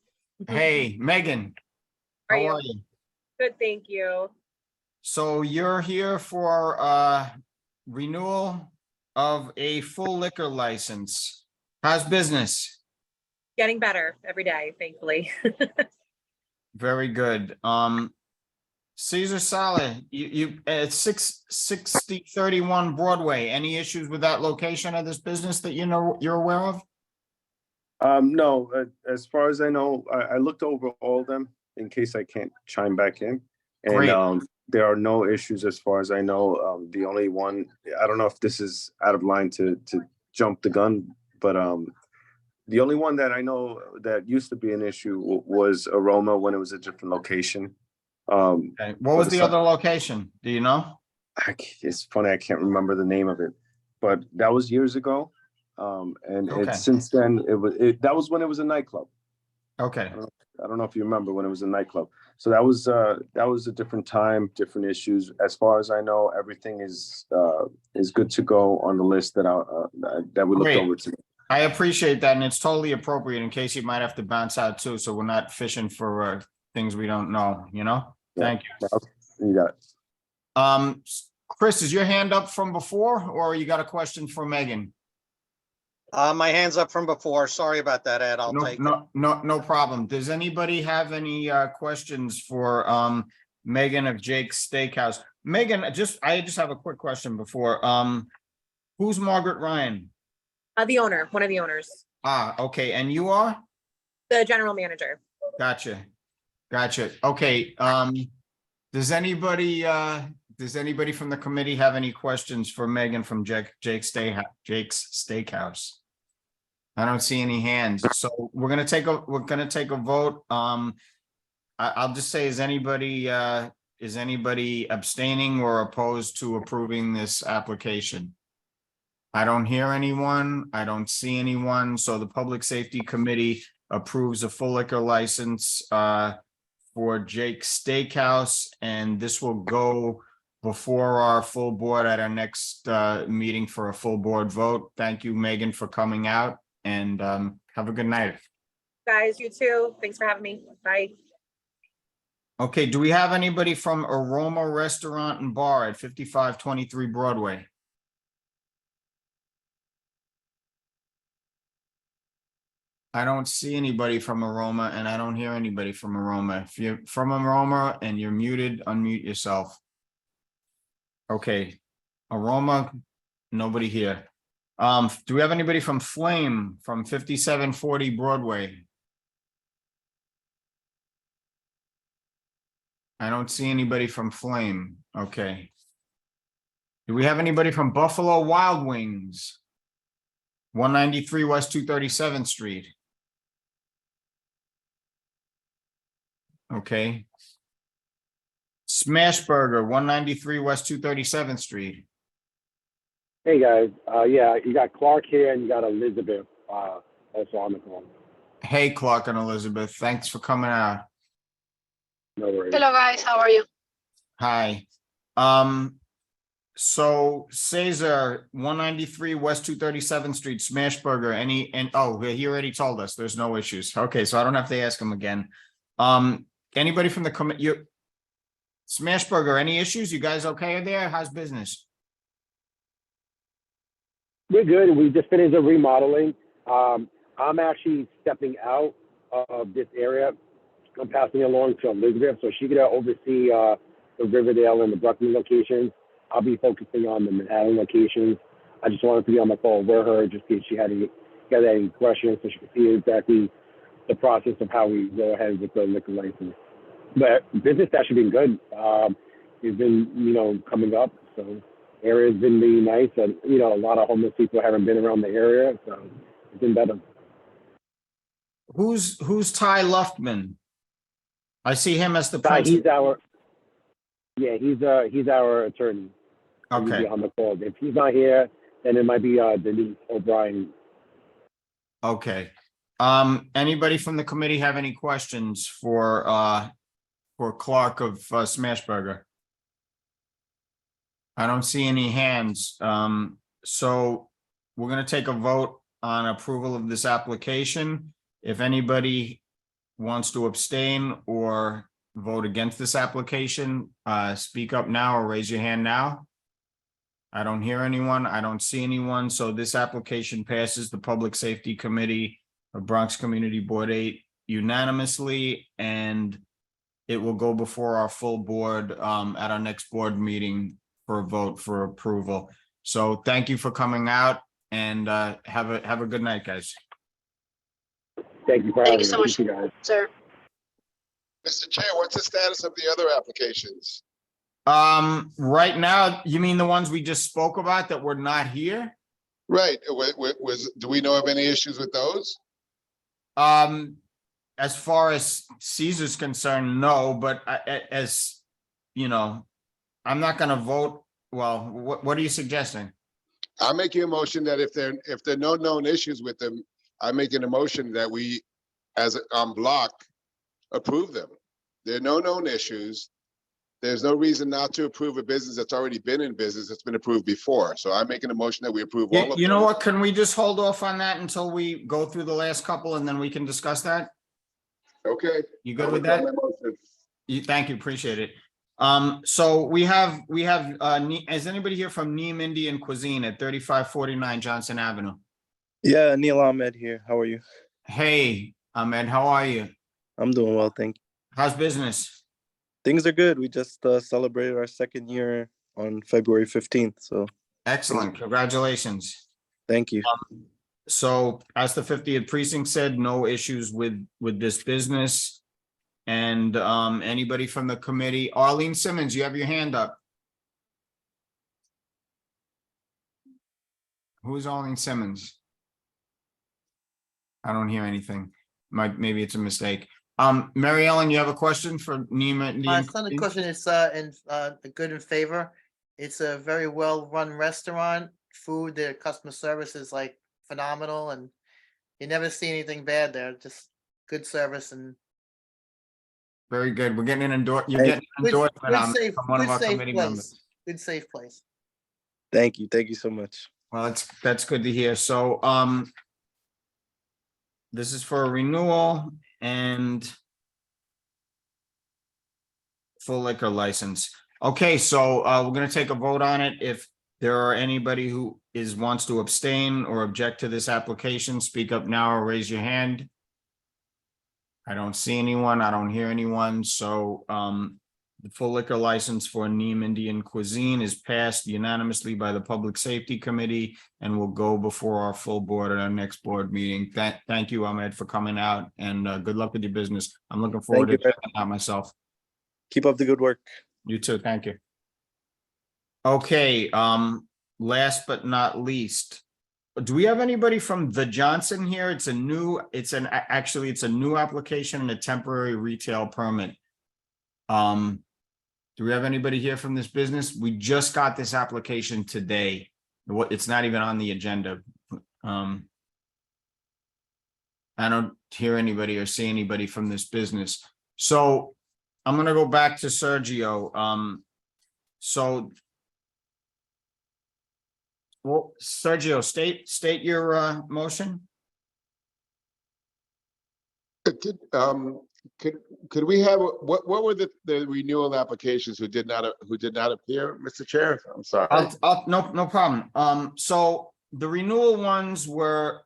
B: Hey, Megan.
H: How
B: How
H: are
B: are you?
H: Good, thank you.
B: So you're here for renewal of a full liquor license. How's business?
H: Getting better every day, thankfully.
B: Very good. Cesar Sala, you at 6031 Broadway. Any issues with that location of this business that you're aware of?
D: No, as far as I know, I looked over all of them in case I can't chime back in. And
B: Great.
D: there are no issues as far as I know. The only one, I don't know if this is out of line to jump the gun, but the only one that I know that used to be an issue was Aroma when it was a different location.
B: Okay. What was the other location? Do you know?
D: It's funny, I can't remember the name of it, but that was years ago. And
B: Okay.
D: since then that was when it was a nightclub.
B: Okay,
D: I don't know if you remember when it was a nightclub. So that was a different time, different issues. As far as I know, everything is good to go on the list that we looked
B: Great.
D: over today.
B: I appreciate that, and it's totally appropriate in case you might have to bounce out too, so we're not fishing for things we don't know, you know? Thank you.
D: You got it.
B: Chris, is your hand up from before, or you got a question for Megan?
E: My hand's up from before. Sorry about that, Ed. I'll take it.
B: No problem. Does anybody have any questions for Megan of Jake's Steakhouse? Megan, I just have a quick question before. Who's Margaret Ryan?
H: The owner, one of the owners,
B: Okay, and you are?
H: the general manager.
B: Gotcha. Okay, does anybody from the committee have any questions for Megan from Jake's Steakhouse? I don't see any hands, so we're gonna take a vote. I'll just say, is anybody abstaining or opposed to approving this application? I don't hear anyone. I don't see anyone. So the Public Safety Committee approves a full liquor license for Jake's Steakhouse, and this will go before our full board at our next meeting for a full board vote. Thank you, Megan, for coming out, and have a good night.
H: Guys, you too. Thanks for having me. Bye.
B: Okay, do we have anybody from Aroma Restaurant and Bar at 5523 Broadway? I don't see anybody from Aroma, and I don't hear anybody from Aroma. If you're from Aroma and you're muted, unmute yourself. Okay, Aroma, nobody here. Do we have anybody from Flame from 5740 Broadway? I don't see anybody from Flame. Okay. Do we have anybody from Buffalo Wild Wings? 193 West 237th Street. Okay. Smash Burger, 193 West 237th Street.
I: Hey guys, yeah, you got Clark here and you got Elizabeth also on the call.
B: Hey, Clark and Elizabeth, thanks for coming out.
I: No worries.
J: Hello guys, how are you?
B: Hi. So Cesar, 193 West 237th Street, Smash Burger, oh, he already told us there's no issues. Okay, so I don't have to ask him again. Anybody from the Smash Burger, any issues? You guys okay there? How's business?
I: We're good. We just finished the remodeling. I'm actually stepping out of this area. I'm passing along to Elizabeth, so she could oversee the Riverdale and the Brooklyn locations. I'll be focusing on the Manhattan locations. I just wanted to be on the call with her just in case she had any questions, so she could see exactly the process of how we go ahead with the liquor license. But business actually been good. It's been, coming up, so area's been really nice, and a lot of homeless people haven't been around the area, so it's been better.
B: Who's Ty Luftman? I see him as the
I: Ty,
B: principal.
I: he's our attorney. He'll
B: Okay.
I: be on the call. If he's not here, then it might be Denise O'Brien.
B: Okay. Anybody from the committee have any questions for Clark of Smash Burger? I don't see any hands. So we're gonna take a vote on approval of this application. If anybody wants to abstain or vote against this application, speak up now or raise your hand now. I don't hear anyone. I don't see anyone. So this application passes the Public Safety Committee of Bronx Community Board 8 unanimously, and it will go before our full board at our next board meeting for a vote for approval. So thank you for coming out, and have a good night, guys.
I: Thank you for
J: Thank
I: having
J: you so
I: me.
J: much,
I: Thank you, guys.
J: sir.
G: Mr. Chair, what's the status of the other applications?
B: Right now, you mean the ones we just spoke about that were not here?
G: Right, do we know of any issues with those?
B: As far as Caesar's concerned, no, but as you know, I'm not gonna vote. Well, what are you suggesting?
G: I'm making a motion that if there are no known issues with them, I'm making a motion that we as on block, approve them. There are no known issues. There's no reason not to approve a business that's already been in business, that's been approved before. So I'm making a motion that we approve all of
B: You know
G: them.
B: what? Can we just hold off on that until we go through the last couple and then we can discuss that?
G: Okay.
B: You
G: I'll
B: good with
G: withdraw
B: that?
G: my motion.
B: Thank you, appreciate it. So we have, is anybody here from Neem Indian Cuisine at 3549 Johnson Avenue?
J: Yeah, Neil Ahmed here. How are you?
B: Hey, Ahmed, how are you?
J: I'm doing well, thank you.
B: How's business?
J: Things are good. We just celebrated our second year on February 15th. So
B: Excellent, congratulations.
J: thank you.
B: So as the 50th precinct said, no issues with this business. And anybody from the committee, Arlene Simmons, you have your hand up. Who is Arlene Simmons? I don't hear anything. Maybe it's a mistake. Mary Ellen, you have a question for Nima?
C: It's not a question, it's good in favor. It's a very well-run restaurant. Food, their customer service is like phenomenal, and you never see anything bad there, just good service and
B: Very good. We're getting an you're getting an
C: good,
B: endorsement on
C: safe,
B: from one of
C: good
B: our
C: safe
B: committee members.
C: place. Good safe place.
J: Thank you. Thank you so much.
B: Well, that's good to hear. So, this is for a renewal and full liquor license. Okay, so, we're gonna take a vote on it. If there are anybody who wants to abstain or object to this application, speak up now or raise your hand. I don't see anyone. I don't hear anyone. So, the full liquor license for Neem Indian Cuisine is passed unanimously by the Public Safety Committee and will go before our full board at our next board meeting. Thank you, Ahmed, for coming out, and good luck with your business. I'm looking forward to
J: Thank you.
B: checking out myself.
J: Keep up the good work.
B: You too. Thank you. Okay, last but not least, do we have anybody from The Johnson here? It's a new application and a temporary retail permit. Do we have anybody here from this business? We just got this application today. It's not even on the agenda. I don't hear anybody or see anybody from this business. So I'm gonna go back to Sergio. Well, Sergio, state your motion.
G: Could we have, what were the renewal applications who did not appear, Mr. Chair? I'm sorry.
B: No problem. So the renewal ones were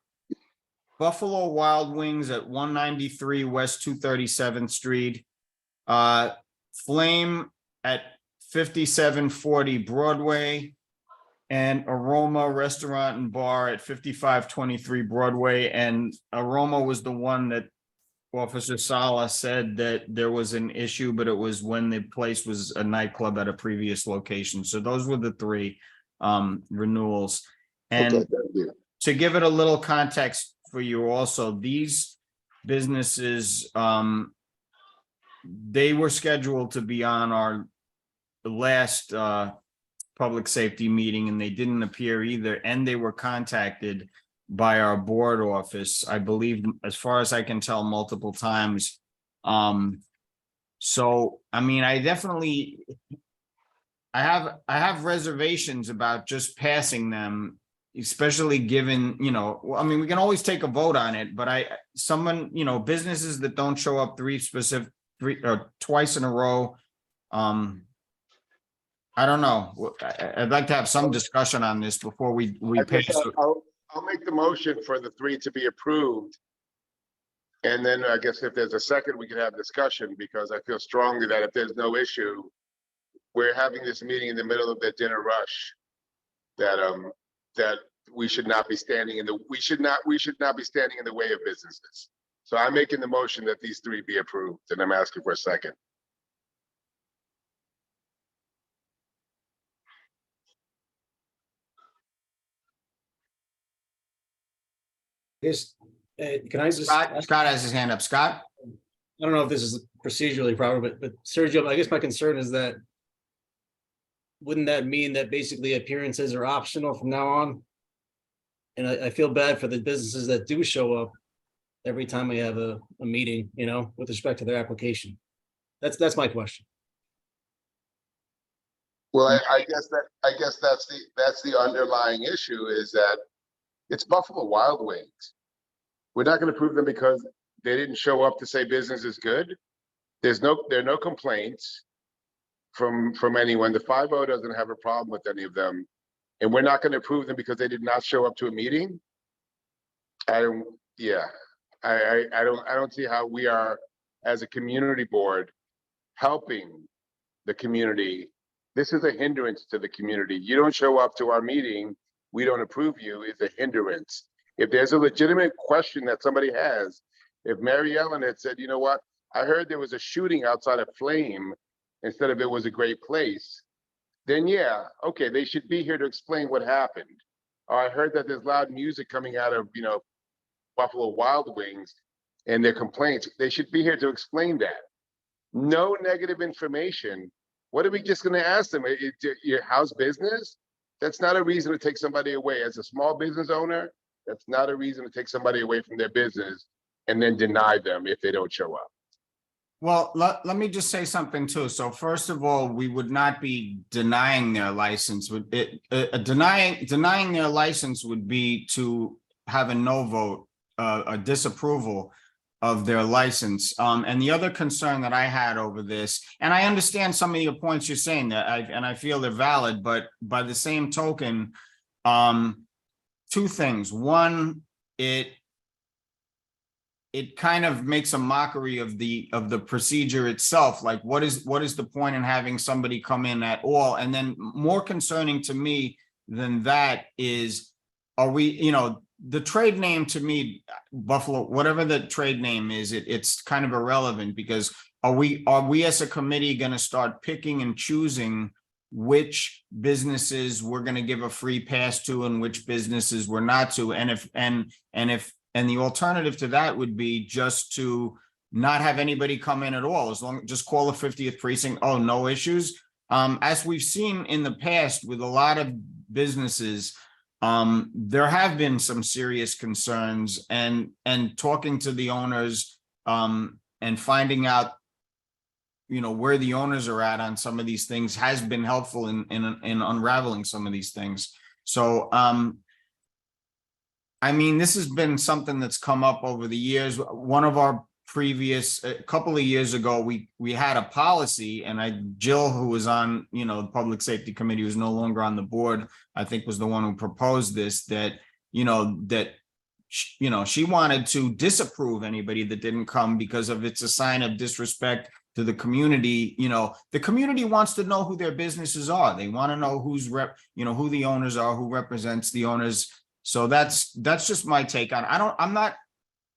B: Buffalo Wild Wings at 193 West 237th Street, Flame at 5740 Broadway, and Aroma Restaurant and Bar at 5523 Broadway. And Aroma was the one that Officer Sala said that there was an issue, but it was when the place was a nightclub at a previous location. So those were the three renewals. And
G: Okay, thank you.
B: to give it a little context for you also, these businesses, they were scheduled to be on our last public safety meeting, and they didn't appear either, and they were contacted by our board office, I believe, as far as I can tell, multiple times. So, I mean, I have reservations about just passing them, especially given, you know, I mean, we can always take a vote on it, but businesses that don't show up twice in a row, I don't know. I'd like to have some discussion on this before we pass.
G: I'll make the motion for the three to be approved. And then I guess if there's a second, we can have discussion, because I feel strongly that if there's no issue, we're having this meeting in the middle of the dinner rush, that we should not be standing in the way of businesses. So I'm making the motion that these three be approved, and I'm asking for a second.
A: Can I just?
B: Scott has his hand up. Scott?
A: I don't know if this is procedurally proper, but Sergio, I guess my concern is that wouldn't that mean that basically appearances are optional from now on? And I feel bad for the businesses that do show up every time we have a meeting, you know, with respect to their application. That's my question.
G: Well, I guess that's the underlying issue is that it's Buffalo Wild Wings. We're not gonna prove them because they didn't show up to say business is good. There are no complaints from anyone. The 5-0 doesn't have a problem with any of them. And we're not gonna approve them because they did not show up to a meeting. I don't see how we are, as a community board, helping the community. This is a hindrance to the community. You don't show up to our meeting, we don't approve you, is a hindrance. If there's a legitimate question that somebody has, if Mary Ellen had said, you know what, I heard there was a shooting outside of Flame instead of it was a great place, then yeah, okay, they should be here to explain what happened. Or I heard that there's loud music coming out of, you know, Buffalo Wild Wings and their complaints. They should be here to explain that. No negative information. What are we just gonna ask them? Your house business? That's not a reason to take somebody away. As a small business owner, that's not a reason to take somebody away from their business and then deny them if they don't show up.
B: Well, let me just say something too. So first of all, we would not be denying their license. Denying their license would be to have a no vote, a disapproval of their license. And the other concern that I had over this, and I understand some of your points you're saying that, and I feel they're valid, but by the same token, two things. One, it kind of makes a mockery of the procedure itself. Like, what is the point in having somebody come in at all? And then more concerning to me than that is, are we, you know, the trade name to me, Buffalo, whatever the trade name is, it's kind of irrelevant, because are we as a committee going to start picking and choosing which businesses we're going to give a free pass to and which businesses we're not to? And the alternative to that would be just to not have anybody come in at all, just call the 50th precinct. Oh, no issues. As we've seen in the past with a lot of businesses, there have been some serious concerns, and talking to the owners and finding out, you know, where the owners are at on some of these things has been helpful in unraveling some of these things. So, I mean, this has been something that's come up over the years. One of our previous, a couple of years ago, we had a policy, and Jill, who was on, you know, the Public Safety Committee, who's no longer on the board, I think was the one who proposed this, that, you know, she wanted to disapprove anybody that didn't come because of it's a sign of disrespect to the community. You know, the community wants to know who their businesses are. They want to know who the owners are, who represents the owners. So that's just my take on it. I'm not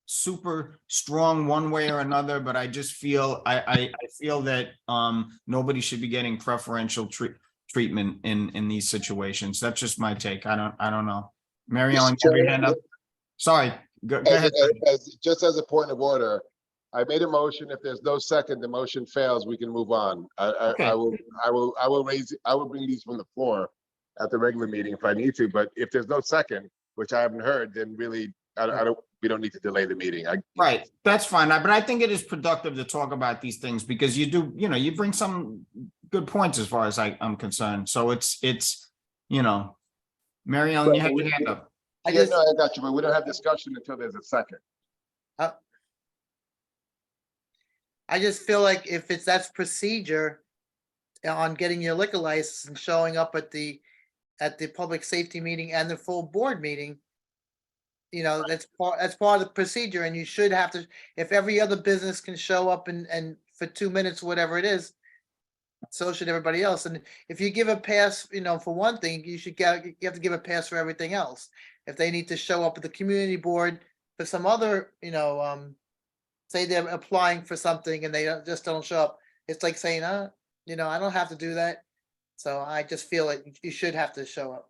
B: super strong one way or another, but I just feel I feel that nobody should be getting preferential treatment in these situations. That's just my take. I don't know. Mary Ellen, have your hand up. Sorry, go ahead.
G: Just as a point of order, I made a motion. If there's no second, the motion fails. We can move on. I will bring these from the floor at the regular meeting if I need to. But if there's no second, which I haven't heard, then really, we don't need to delay the meeting.
B: Right, that's fine. But I think it is productive to talk about these things, because you do, you know, you bring some good points as far as I'm concerned. So it's, you know, Mary Ellen, you have your hand up.
G: I got you, but we don't have discussion until there's a second.
C: I just feel like if that's procedure on getting your liquor license and showing up at the public safety meeting and the full board meeting, you know, that's part of the procedure, and you should have to, if every other business can show up and for 2 minutes, whatever it is, so should everybody else. And if you give a pass, you know, for one thing, you have to give a pass for everything else. If they need to show up at the community board for some other, you know, say they're applying for something and they just don't show up, it's like saying, you know, I don't have to do that. So I just feel like you should have to show up.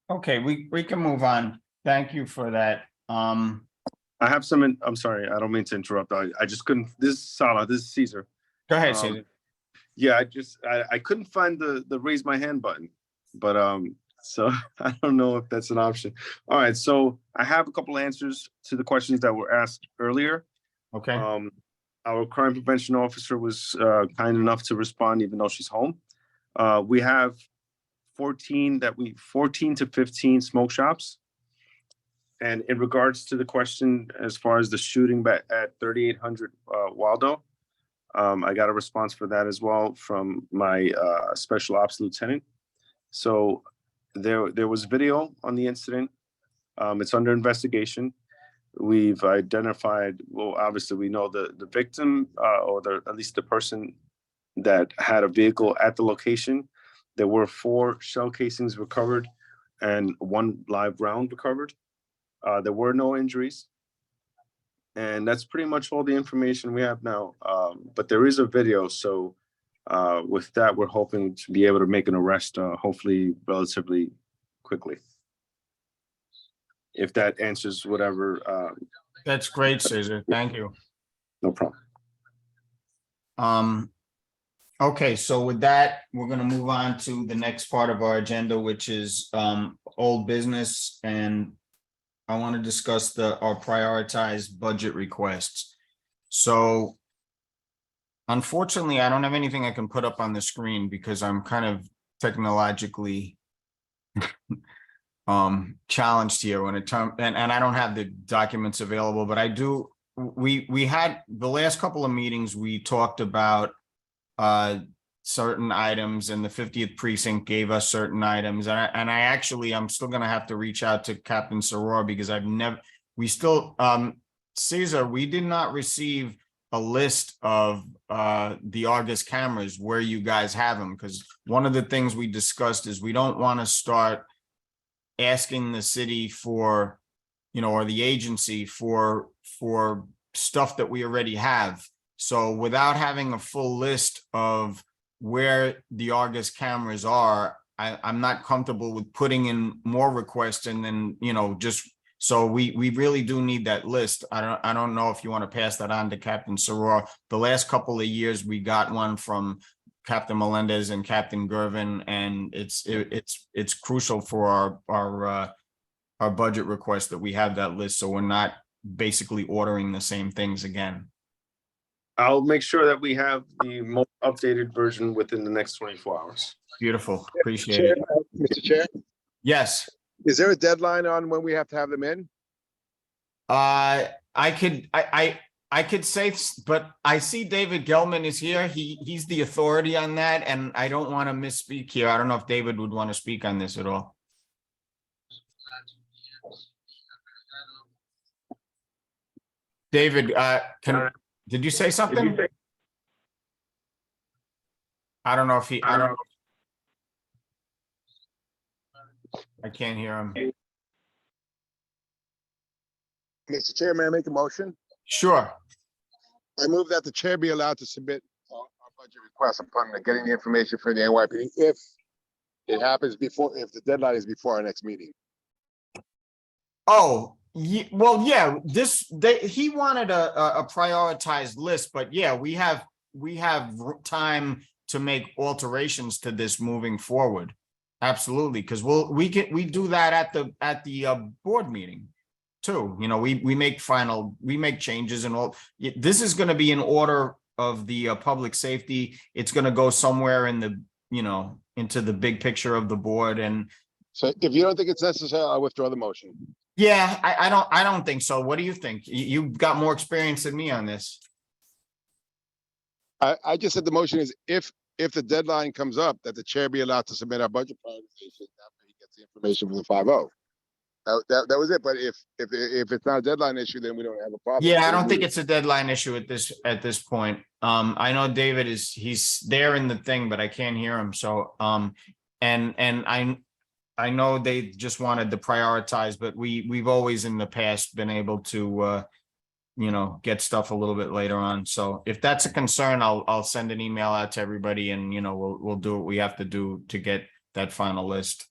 B: Okay, we can move on. Thank you for that.
D: I have some, I'm sorry, I don't mean to interrupt. I just couldn't, this is Salah, this is Caesar.
B: Go ahead, Caesar.
D: Yeah, I couldn't find the raise my hand button, but So I don't know if that's an option. All right, so I have a couple answers to the questions that were asked earlier.
B: Okay,
D: Our crime prevention officer was kind enough to respond, even though she's home. We have 14 to 15 smoke shops. And in regards to the question, as far as the shooting at 3800 Waldo, I got a response for that as well from my special ops lieutenant. So there was video on the incident. It's under investigation. We've identified, well, obviously we know the victim or at least the person that had a vehicle at the location. There were 4 shell casings recovered and 1 live round recovered. There were no injuries. And that's pretty much all the information we have now. But there is a video. So with that, we're hoping to be able to make an arrest, hopefully relatively quickly. If that answers whatever.
B: that's great, Cesar. Thank you.
D: No problem.
B: Okay, so with that, we're gonna move on to the next part of our agenda, which is old business, and I want to discuss our prioritized budget requests. So unfortunately, I don't have anything I can put up on the screen because I'm kind of technologically challenged here when and I don't have the documents available, but I do. We had the last couple of meetings, we talked about certain items, and the 50th precinct gave us certain items. And I'm still going to have to reach out to Captain Soror because Cesar, we did not receive a list of the Argus cameras where you guys have them. Because one of the things we discussed is we don't want to start asking the city for, or the agency for stuff that we already have. So without having a full list of where the Argus cameras are, I'm not comfortable with putting in more requests and then, so we really do need that list. I don't know if you want to pass that on to Captain Soror. The last couple of years, we got one from Captain Melendez and Captain Gervin, and it's crucial for our budget request that we have that list, so we're not basically ordering the same things again.
D: I'll make sure that we have the most updated version within the next 24 hours.
B: Beautiful. Appreciate it.
G: Mr. Chair,
B: Yes.
G: is there a deadline on when we have to have them in?
B: I could say, but I see David Gelman is here. He's the authority on that, and I don't want to misspeak here. I don't know if David would want to speak on this at all. David, did you say something? I don't know if he, I can't hear him.
G: Mr. Chair, may I make a motion?
B: Sure.
G: I move that the chair be allowed to submit our budget request upon getting the information from the NYPD if it happens if the deadline is before our next meeting.
B: Oh, well, yeah, he wanted a prioritized list, but yeah, we have time to make alterations to this moving forward. Absolutely, because we do that at the board meeting too. We make changes and all. This is going to be in order of the public safety. It's going to go somewhere in the into the big picture of the board. And
G: so if you don't think it's necessary, I'll withdraw the motion.
B: Yeah, I don't think so. What do you think? You've got more experience than me on this.
G: I just said the motion is if the deadline comes up, that the chair be allowed to submit our budget prioritization after he gets the information from the 5-0. That was it. But if it's not a deadline issue, then we don't have a problem.
B: Yeah, I don't think it's a deadline issue at this point. I know David he's there in the thing, but I can't hear him. So and I know they just wanted to prioritize, but we've always in the past been able to get stuff a little bit later on. So if that's a concern, I'll send an email out to everybody, and we'll do what we have to do to get that final list.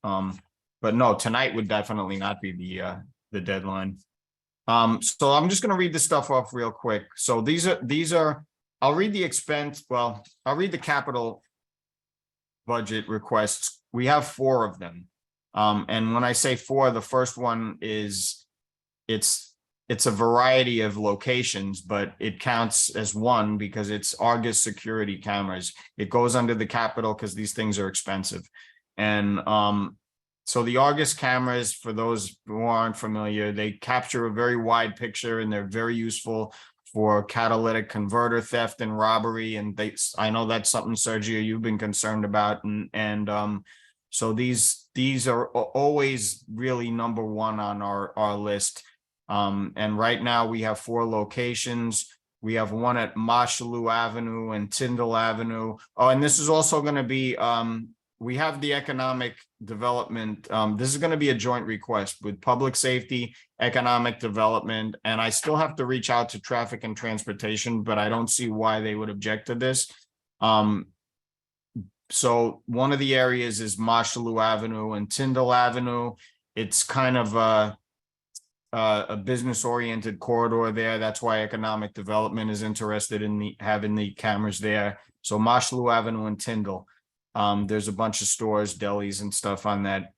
B: But no, tonight would definitely not be the deadline. So I'm just going to read this stuff off real quick. So these are I'll read the expense. Well, I'll read the capital budget requests. We have 4 of them. And when I say four, the first one is, it's a variety of locations, but it counts as one because it's Argus security cameras. It goes under the capital because these things are expensive. And so the Argus cameras, for those who aren't familiar, they capture a very wide picture and they're very useful for catalytic converter theft and robbery. And I know that's something, Sergio, you've been concerned about. And so these are always really number one on our list. And right now we have 4 locations. We have one at Mashalou Avenue and Tyndall Avenue. Oh, and this is also going to be, we have the economic development. This is going to be a joint request with public safety, economic development, and I still have to reach out to traffic and transportation, but I don't see why they would object to this. So one of the areas is Mashalou Avenue and Tyndall Avenue. It's kind of a business-oriented corridor there. That's why economic development is interested in having the cameras there. So Mashalou Avenue and Tyndall. There's a bunch of stores, delis and stuff on that.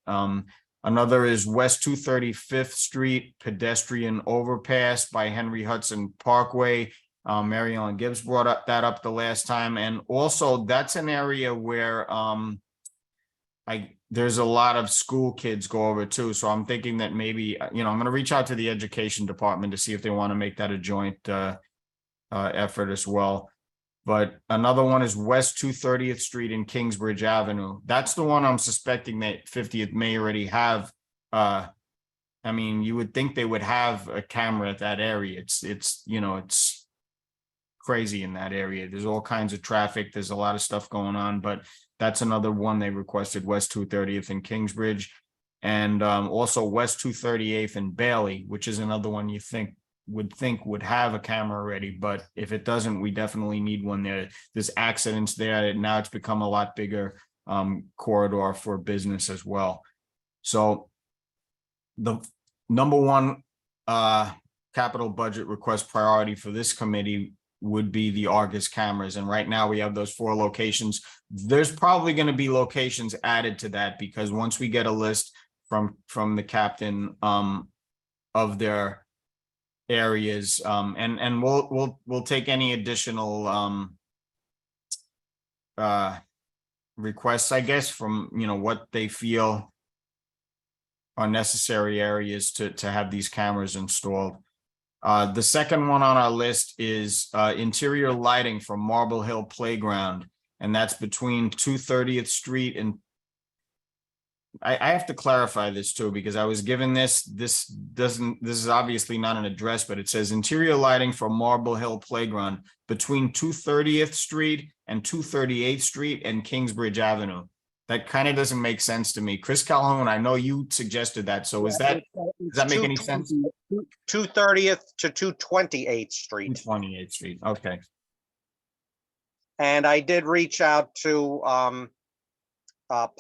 B: Another is West 235th Street pedestrian overpass by Henry Hudson Parkway. Mary Ellen Gibbs brought that up the last time. And also that's an area where there's a lot of school kids go over too. So I'm thinking that maybe, I'm going to reach out to the education department to see if they want to make that a joint effort as well. But another one is West 230th Street and Kingsbridge Avenue. That's the one I'm suspecting that 50th may already have. I mean, you would think they would have a camera at that area. It's crazy in that area. There's all kinds of traffic. There's a lot of stuff going on, but that's another one they requested, West 230th and Kingsbridge. And also West 238th and Bailey, which is another one you would have a camera already, but if it doesn't, we definitely need one there. There's accidents there. Now it's become a lot bigger corridor for business as well. So the number one capital budget request priority for this committee would be the Argus cameras. And right now we have those 4 locations. There's probably going to be locations added to that because once we get a list from the captain of their areas, and we'll take any additional requests, I guess, from what they feel are necessary areas to have these cameras installed. The second one on our list is interior lighting for Marble Hill Playground, and that's between 230th Street and I have to clarify this too, because I was given this is obviously not an address, but it says interior lighting for Marble Hill Playground between 230th Street and 238th Street and Kingsbridge Avenue. That kind of doesn't make sense to me. Chris Calhoun, I know you suggested that. So does that make any sense?
E: 230th to 228th Street.
B: 228th Street. Okay.
E: And I did reach out to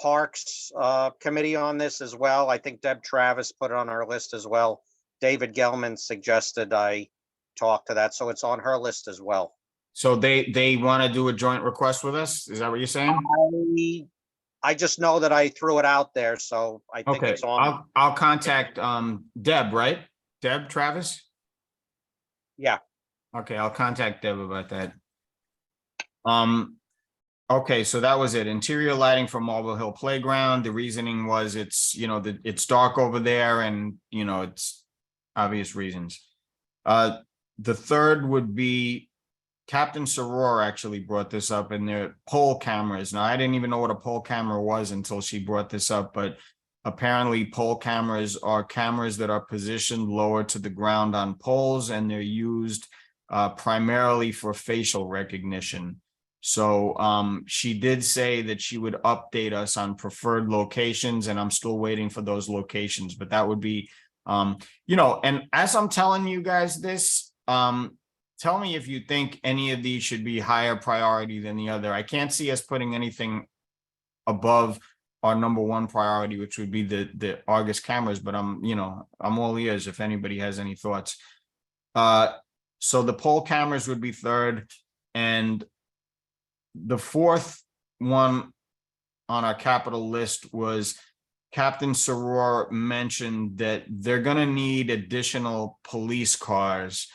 E: Parks Committee on this as well. I think Deb Travis put it on our list as well. David Gelman suggested I talk to that, so it's on her list as well.
B: So they want to do a joint request with us? Is that what you're saying?
E: I just know that I threw it out there, so I think
B: Okay,
E: it's on.
B: I'll contact Deb, right? Deb Travis?
E: Yeah.
B: Okay, I'll contact Deb about that. Okay, so that was it. Interior lighting for Marble Hill Playground. The reasoning was it's dark over there and it's obvious reasons. The third would be Captain Soror actually brought this up in their pole cameras. Now, I didn't even know what a pole camera was until she brought this up, but apparently pole cameras are cameras that are positioned lower to the ground on poles, and they're used primarily for facial recognition. So she did say that she would update us on preferred locations, and I'm still waiting for those locations, but that would be, and as I'm telling you guys this, tell me if you think any of these should be higher priority than the other. I can't see us putting anything above our number one priority, which would be the Argus cameras, but I'm all ears if anybody has any thoughts. So the pole cameras would be third, and the fourth one on our capital list was Captain Soror mentioned that they're gonna need additional police cars.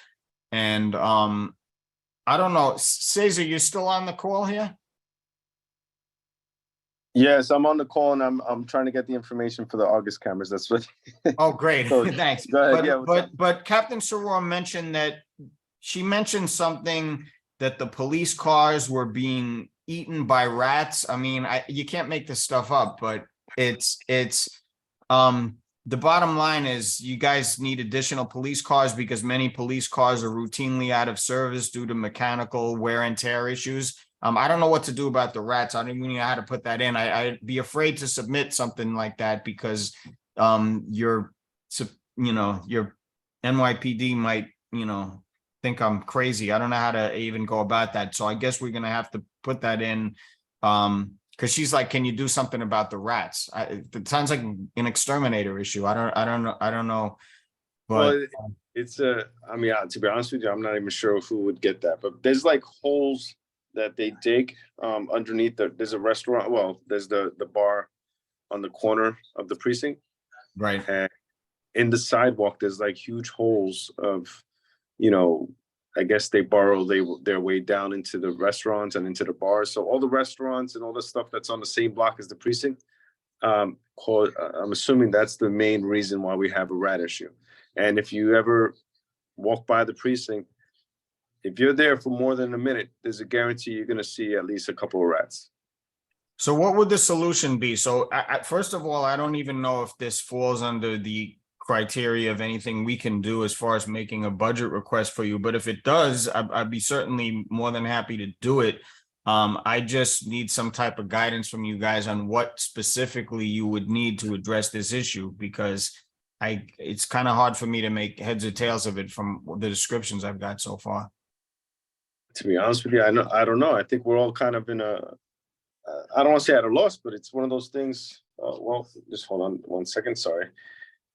B: And I don't know, Cesar, you still on the call here?
D: Yes, I'm on the call and I'm trying to get the information for the August cameras. That's what.
B: Oh, great,
D: So,
B: thanks.
D: Go ahead. Yeah. what's up?
B: But Captain Soror mentioned that she mentioned something that the police cars were being eaten by rats. I mean, you can't make this stuff up, but it's the bottom line is you guys need additional police cars because many police cars are routinely out of service due to mechanical wear and tear issues. I don't know what to do about the rats. I don't even know how to put that in. I'd be afraid to submit something like that because your NYPD might, think I'm crazy. I don't know how to even go about that. So I guess we're gonna have to put that in. Because she's like, can you do something about the rats? It sounds like an exterminator issue. I don't know. But
D: Well, it's I mean, to be honest with you, I'm not even sure who would get that, but there's like holes that they dig underneath there's a restaurant. Well, there's the bar on the corner of the precinct.
B: right.
D: And in the sidewalk, there's like huge holes of, I guess they borrow their way down into the restaurants and into the bars. So all the restaurants and all the stuff that's on the same block as the precinct, I'm assuming that's the main reason why we have a rat issue. And if you ever walk by the precinct, if you're there for more than a minute, there's a guarantee you're going to see at least a couple of rats.
B: So what would the solution be? So first of all, I don't even know if this falls under the criteria of anything we can do as far as making a budget request for you. But if it does, I'd be certainly more than happy to do it. I just need some type of guidance from you guys on what specifically you would need to address this issue, because it's kind of hard for me to make heads or tails of it from the descriptions I've got so far.
D: To be honest with you, I don't know. I think we're all kind of in I don't want to say at a loss, but it's one of those things. Well, just hold on 1 second. Sorry.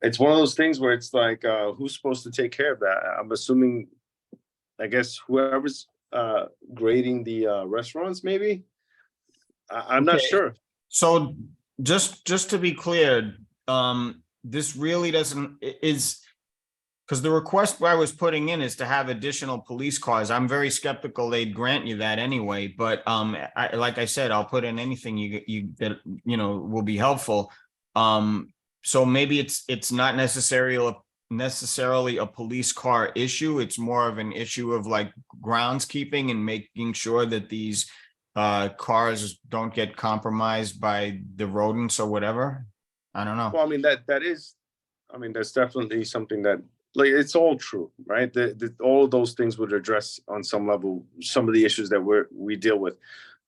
D: It's one of those things where it's like, who's supposed to take care of that? I'm assuming, I guess, whoever's grading the restaurants, maybe. I'm not sure.
B: So just to be clear, this really is because the request I was putting in is to have additional police cars. I'm very skeptical they'd grant you that anyway, but like I said, I'll put in anything that will be helpful. So maybe it's not necessarily a police car issue. It's more of an issue of like groundskeeping and making sure that these cars don't get compromised by the rodents or whatever. I don't know.
D: Well, I mean, that's definitely something that, like, it's all true, right? All of those things would address on some level some of the issues that we deal with.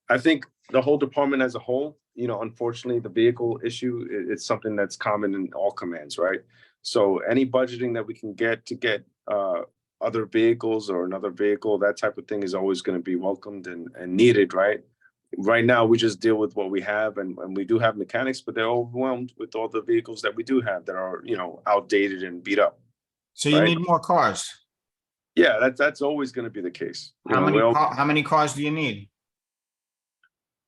D: I think the whole department as a whole, unfortunately, the vehicle issue, it's something that's common in all commands, right? So any budgeting that we can get to get other vehicles or another vehicle, that type of thing is always going to be welcomed and needed, right? Right now, we just deal with what we have, and we do have mechanics, but they're overwhelmed with all the vehicles that we do have that are, outdated and beat up.
B: So you need more cars.
D: Yeah, that's always going to be the case.
B: How many cars do you need?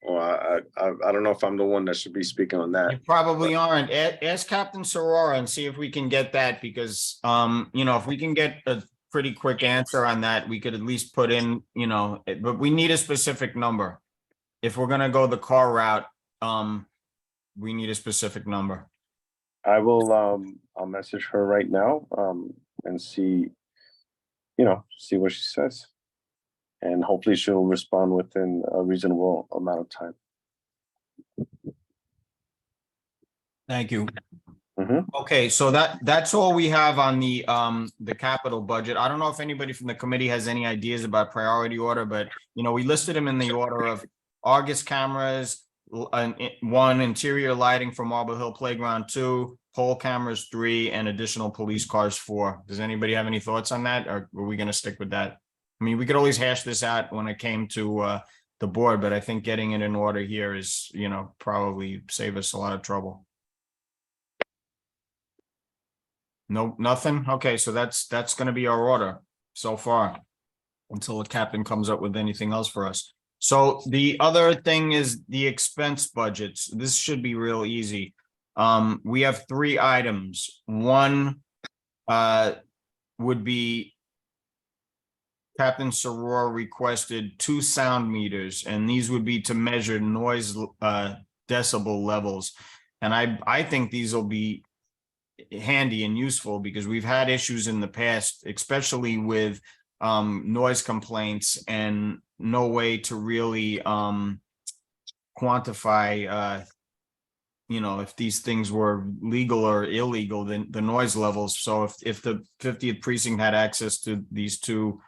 D: Well, I don't know if I'm the one that should be speaking on that.
B: You probably aren't. Ask Captain Sorora and see if we can get that, because if we can get a pretty quick answer on that, we could at least put in, but we need a specific number. If we're gonna go the car route, we need a specific number.
D: I will I'll message her right now and see what she says. And hopefully she'll respond within a reasonable amount of time.
B: Thank you.
D: Mhm.
B: Okay, so that's all we have on the capital budget. I don't know if anybody from the committee has any ideas about priority order, but we listed them in the order of August cameras, 1, interior lighting for Marble Hill Playground 2, pole cameras 3, and additional police cars 4. Does anybody have any thoughts on that, or are we going to stick with that? I mean, we could always hash this out when it came to the board, but I think getting it in order here is, probably save us a lot of trouble. No, nothing? Okay, so that's going to be our order so far until the captain comes up with anything else for us. So the other thing is the expense budgets. This should be real easy. We have 3 items. One would be Captain Soror requested 2 sound meters, and these would be to measure noise decibel levels. And I think these will be handy and useful because we've had issues in the past, especially with noise complaints and no way to really quantify if these things were legal or illegal, then the noise levels. So if the 50th precinct had access to these 2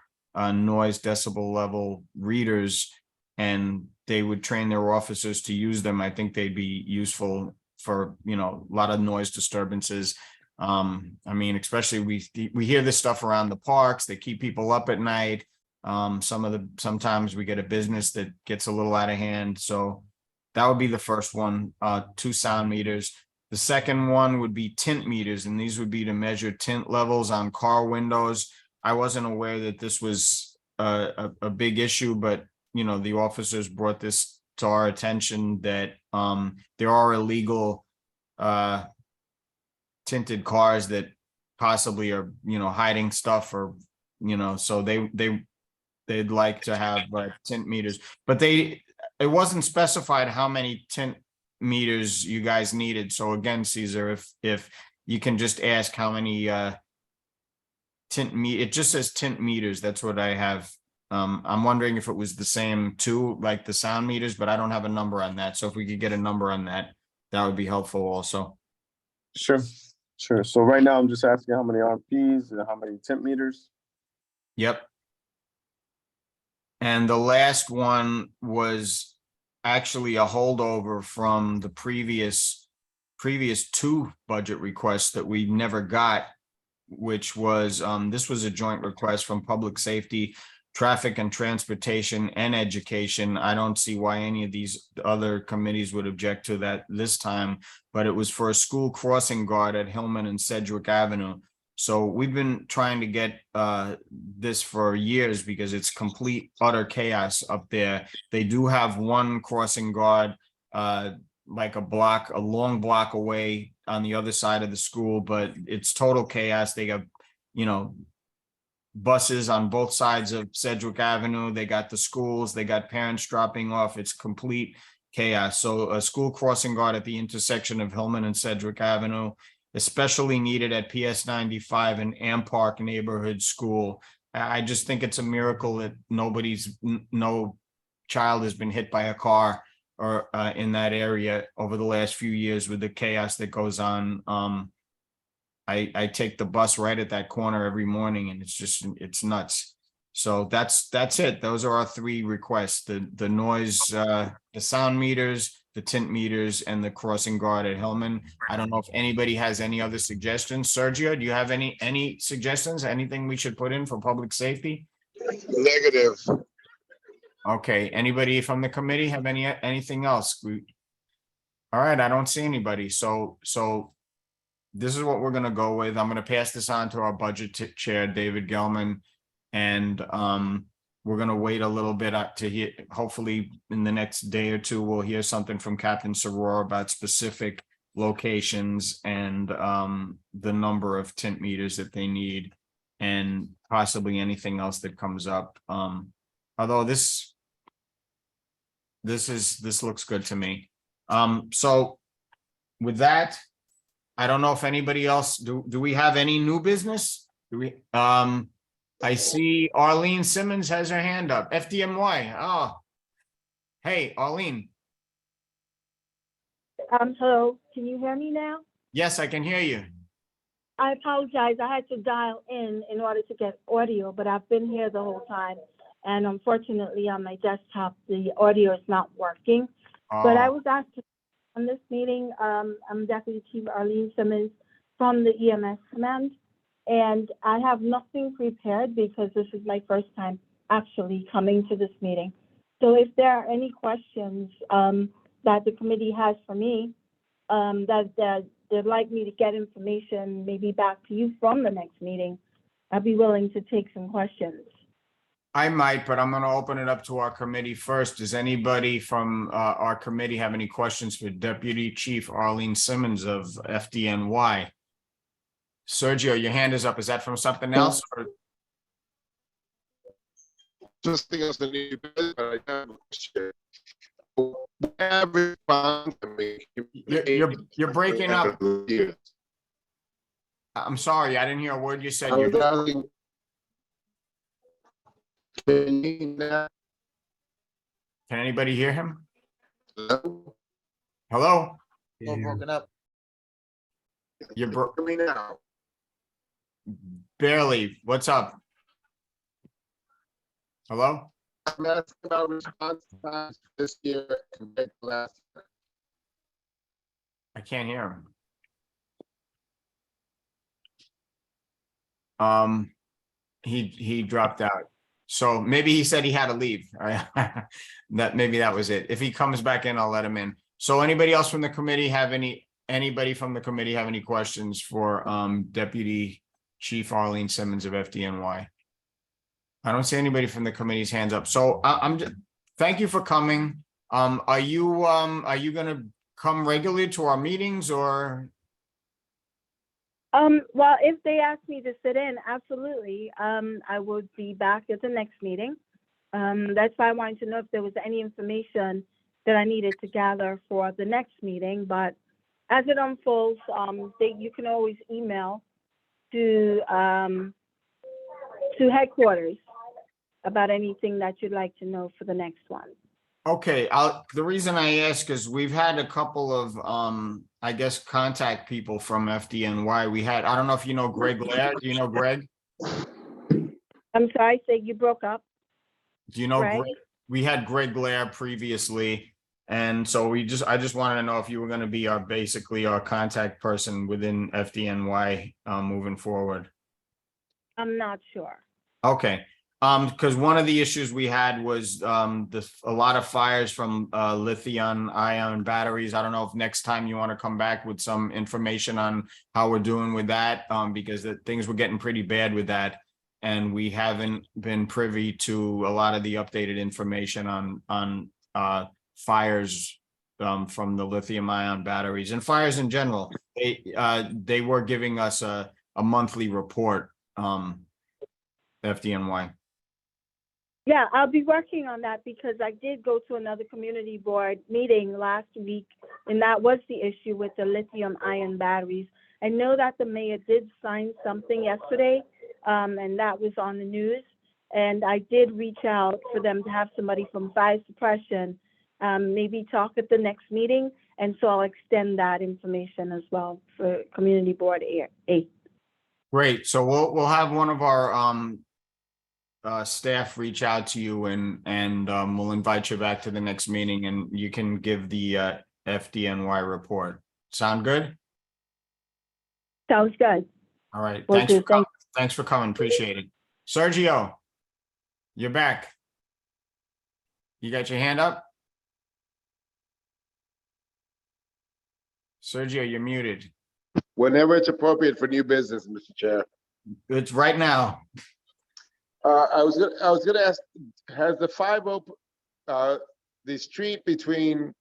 B: noise decibel level readers and they would train their officers to use them, I think they'd be useful for, a lot of noise disturbances. I mean, especially we hear this stuff around the parks. They keep people up at night. Sometimes we get a business that gets a little out of hand. So that would be the first one, 2 sound meters. The second one would be tint meters, and these would be to measure tint levels on car windows. I wasn't aware that this was a big issue, but the officers brought this to our attention that there are illegal tinted cars that possibly are hiding stuff, or so they'd like to have tint meters, but it wasn't specified how many tint meters you guys needed. So again, Caesar, if you can just ask how many it just says tint meters. That's what I have. I'm wondering if it was the same too, like the sound meters, but I don't have a number on that. So if we could get a number on that, that would be helpful also.
D: Sure. So right now I'm just asking how many RPs and how many temp meters.
B: Yep. And the last one was actually a holdover from the previous 2 budget requests that we never got, which was this was a joint request from Public Safety, Traffic and Transportation, and Education. I don't see why any of these other committees would object to that this time, but it was for a school crossing guard at Hillman and Sedgwick Avenue. So we've been trying to get this for years because it's complete utter chaos up there. They do have one crossing guard like a long block away on the other side of the school, but it's total chaos. They got buses on both sides of Sedgwick Avenue. They got the schools, they got parents dropping off. It's complete chaos. So a school crossing guard at the intersection of Hillman and Sedgwick Avenue, especially needed at PS 95 and Ampark Neighborhood School. I just think it's a miracle that no child has been hit by a car or in that area over the last few years with the chaos that goes on. I take the bus right at that corner every morning, and it's nuts. So that's it. Those are our 3 requests: the noise, the sound meters, the tint meters, and the crossing guard at Hillman. I don't know if anybody has any other suggestions. Sergio, do you have any suggestions? Anything we should put in for public safety?
G: Negative.
B: Okay. Anybody from the committee have anything else? All right. I don't see anybody. So this is what we're going to go with. I'm going to pass this on to our budget chair, David Gelman, and we're going to wait a little bit to hear. Hopefully in the next day or 2, we'll hear something from Captain Soror about specific locations and the number of tint meters that they need, and possibly anything else that comes up. Although this looks good to me. So with that, I don't know if anybody else, do we have any new business? Do we, I see Arlene Simmons has her hand up. FDMY. Oh, hey, Arlene.
K: Hello, can you hear me now?
B: Yes, I can hear you.
K: I apologize. I had to dial in order to get audio, but I've been here the whole time. And unfortunately, on my desktop, the audio is not working. But I was asked to on this meeting. I'm Deputy Chief Arlene Simmons from the EMS Command, and I have nothing prepared because this is my first time actually coming to this meeting. So if there are any questions that the committee has for me, that they'd like me to get information maybe back to you from the next meeting, I'd be willing to take some questions.
B: I might, but I'm gonna open it up to our committee first. Does anybody from our committee have any questions for Deputy Chief Arlene Simmons of FDNY? Sergio, your hand is up. Is that from something else? Or
G: Just think it's the new business, but I have a question. Have responded to me.
B: You're breaking up. I'm sorry, I didn't hear a word you said.
G: I was asking. Can you now?
B: Can anybody hear him?
G: Hello?
B: Hello?
C: All broken up.
B: You're
G: Hear me now?
B: barely. What's up? Hello?
G: I'm asking about response times this year compared to last year.
B: I can't hear him. He dropped out. So maybe he said he had to leave. Maybe that was it. If he comes back in, I'll let him in. So anybody else from the committee have anybody from the committee have any questions for Deputy Chief Arlene Simmons of FDNY? I don't see anybody from the committee's hands up. So I'm just, thank you for coming. Are you gonna come regularly to our meetings or?
K: Well, if they ask me to sit in, absolutely. I would be back at the next meeting. That's why I wanted to know if there was any information that I needed to gather for the next meeting. But as it unfolds, you can always email to headquarters about anything that you'd like to know for the next one.
B: Okay, the reason I ask is we've had a couple of, I guess, contact people from FDNY. We had, I don't know if you know Greg Lair. Do you know Greg?
K: I'm sorry, say you broke up.
B: Do you know
K: Greg?
B: Greg? We had Greg Lair previously. And so I just wanted to know if you were going to be basically our contact person within FDNY moving forward.
K: I'm not sure.
B: Okay. Because one of the issues we had was a lot of fires from lithium ion batteries. I don't know if next time you want to come back with some information on how we're doing with that, because things were getting pretty bad with that. And we haven't been privy to a lot of the updated information on fires from the lithium ion batteries and fires in general. They were giving us a monthly report, FDNY.
K: Yeah, I'll be working on that because I did go to another community board meeting last week, and that was the issue with the lithium ion batteries. I know that the mayor did sign something yesterday, and that was on the news. And I did reach out for them to have somebody from fire suppression maybe talk at the next meeting. And so I'll extend that information as well for community board 8.
B: Great. So we'll have one of our staff reach out to you and we'll invite you back to the next meeting and you can give the FDNY report. Sound good?
K: Sounds good.
B: All right.
K: Will do.
B: Thanks for coming. Appreciate it. Sergio, you're back. You got your hand up? Sergio, you're muted.
G: Whenever it's appropriate for new business, Mr. Chair.
B: It's right now.
G: I was gonna ask, has the the street between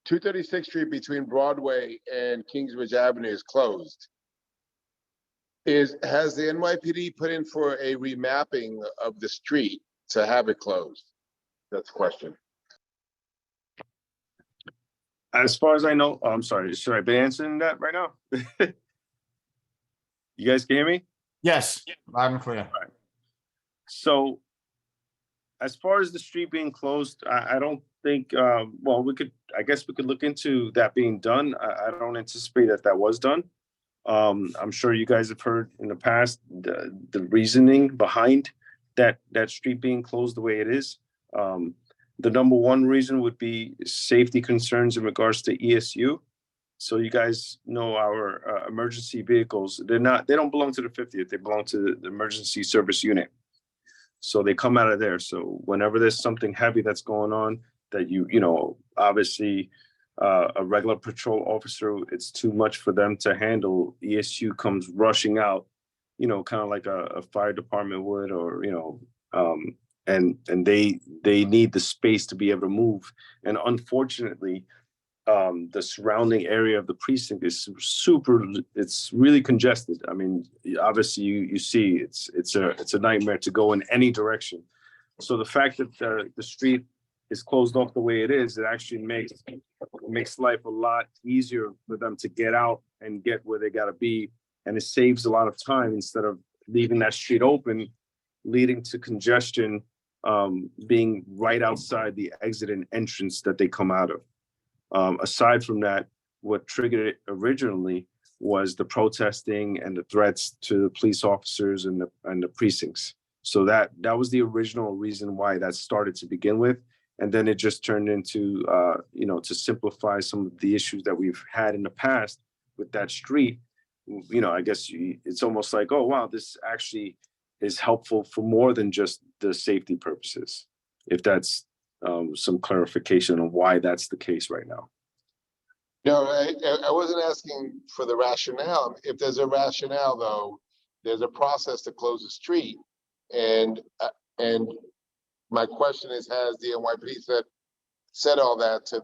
G: 236th Street between Broadway and Kingsbridge Avenue is closed? Has the NYPD put in for a remapping of the street to have it closed? That's the question.
D: As far as I know, I'm sorry, should I be answering that right now? You guys can hear me?
B: Yes, loud and clear.
D: Right. So as far as the street being closed, I don't think, well, I guess we could look into that being done. I don't anticipate that was done. I'm sure you guys have heard in the past, the reasoning behind that street being closed the way it is. The number one reason would be safety concerns in regards to ESU. So you guys know our emergency vehicles, they don't belong to the 50th, they belong to the emergency service unit. So they come out of there. So whenever there's something heavy that's going on that obviously a regular patrol officer, it's too much for them to handle. ESU comes rushing out, kind of like a fire department would, or, and they need the space to be able to move. And unfortunately, the surrounding area of the precinct is it's really congested. I mean, obviously you see it's a nightmare to go in any direction. So the fact that the street is closed off the way it is, it actually makes life a lot easier for them to get out and get where they gotta be. And it saves a lot of time instead of leaving that street open, leading to congestion, being right outside the exit and entrance that they come out of. Aside from that, what triggered it originally was the protesting and the threats to the police officers and the precincts. So that was the original reason why that started to begin with. And then it just turned into, to simplify some of the issues that we've had in the past with that street. I guess it's almost like, oh, wow, this actually is helpful for more than just the safety purposes. If that's some clarification on why that's the case right now.
G: No, I wasn't asking for the rationale. If there's a rationale, though, there's a process to close the street. And my question is, has the NYPD said all that to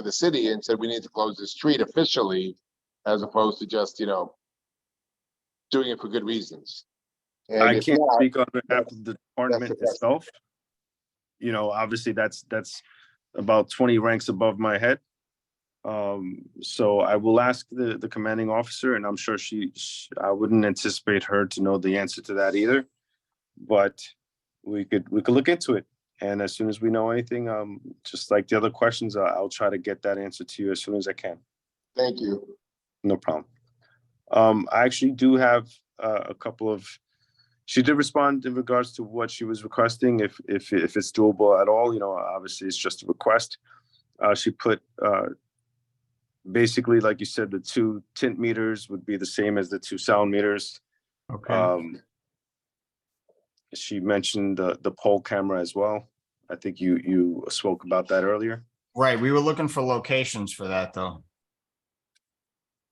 G: the city and said we need to close the street officially, as opposed to just doing it for good reasons? And
D: I can't speak on behalf of the department itself. Obviously that's about 20 ranks above my head. So I will ask the commanding officer, and I'm sure I wouldn't anticipate her to know the answer to that either, but we could look into it. And as soon as we know anything, just like the other questions, I'll try to get that answer to you as soon as I can.
G: Thank you.
D: No problem. I actually do have a couple of. She did respond in regards to what she was requesting, if it's doable at all. Obviously it's just a request. She put basically, like you said, the 2 tint meters would be the same as the 2 sound meters.
B: Okay.
D: She mentioned the pole camera as well. I think you spoke about that earlier.
B: Right, we were looking for locations for that, though.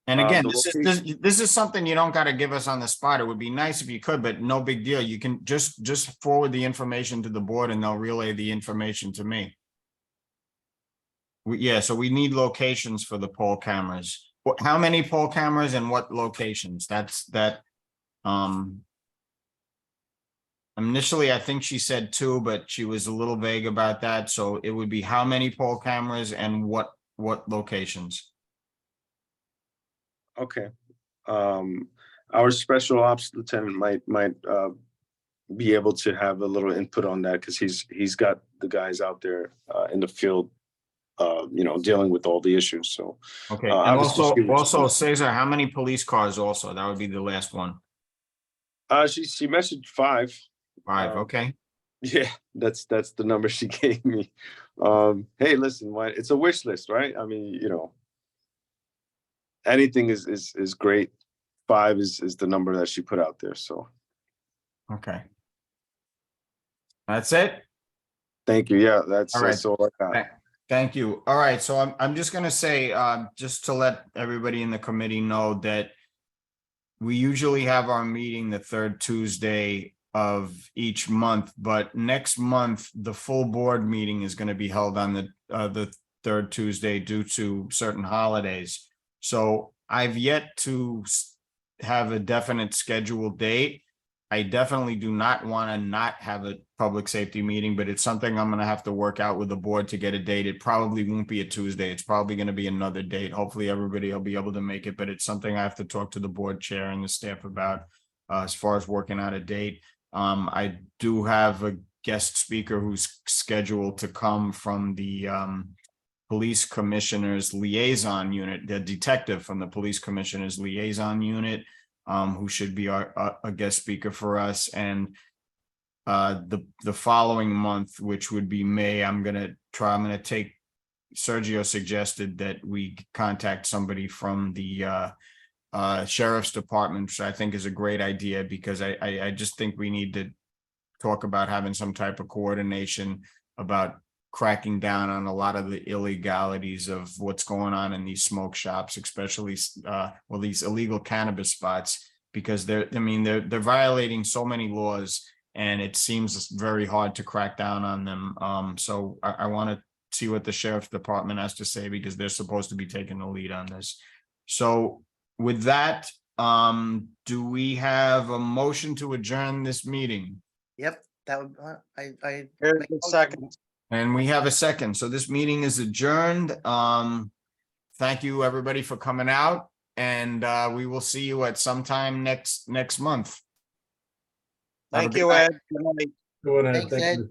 B: And again, this is something you don't got to give us on the spot. It would be nice if you could, but no big deal. You can just forward the information to the board and they'll relay the information to me. So we need locations for the pole cameras. How many pole cameras and what locations? Initially, I think she said 2, but she was a little vague about that. So it would be how many pole cameras and what locations?
D: Okay. Our special ops lieutenant might be able to have a little input on that, because he's got the guys out there in the field, dealing with all the issues. So
B: okay. And also Cesar, how many police cars also? That would be the last one.
D: She messaged 5.
B: 5, okay.
D: Yeah, that's the number she gave me. Hey, listen, it's a wish list, right? I mean, anything is great. 5 is the number that she put out there. So
B: okay. That's it.
D: Thank you. Yeah, that's
B: all right.
D: That's all I got.
B: Thank you. All right. So I'm just gonna say, just to let everybody in the committee know that we usually have our meeting the 3rd Tuesday of each month, but next month the full board meeting is going to be held on the 3rd Tuesday due to certain holidays. So I've yet to have a definite scheduled date. I definitely do not want to not have a public safety meeting, but it's something I'm going to have to work out with the board to get a date. It probably won't be a Tuesday. It's probably going to be another date. Hopefully everybody will be able to make it, but it's something I have to talk to the board chair and the staff about as far as working out a date. I do have a guest speaker who's scheduled to come from the police commissioner's liaison unit, the detective from the police commissioner's liaison unit, who should be a guest speaker for us. And the following month, which would be May, I'm going to take, Sergio suggested that we contact somebody from the sheriff's department, which I think is a great idea, because I just think we need to talk about having some type of coordination about cracking down on a lot of the illegalities of what's going on in these smoke shops, especially these illegal cannabis spots, because they're violating so many laws. And it seems very hard to crack down on them. So I want to see what the sheriff department has to say because they're supposed to be taking the lead on this. So with that, do we have a motion to adjourn this meeting?
C: Yep, that would, I.
E: Here's
C: make
E: the
C: a motion.
E: second.
B: And we have a second. So this meeting is adjourned. Thank you, everybody, for coming out. And we will see you at sometime next month. Have a
E: Thank
B: good
E: you,
B: night.
E: Ed. Good night.
A: Good night.
C: Thanks,
A: Thank
C: Ed.
A: you.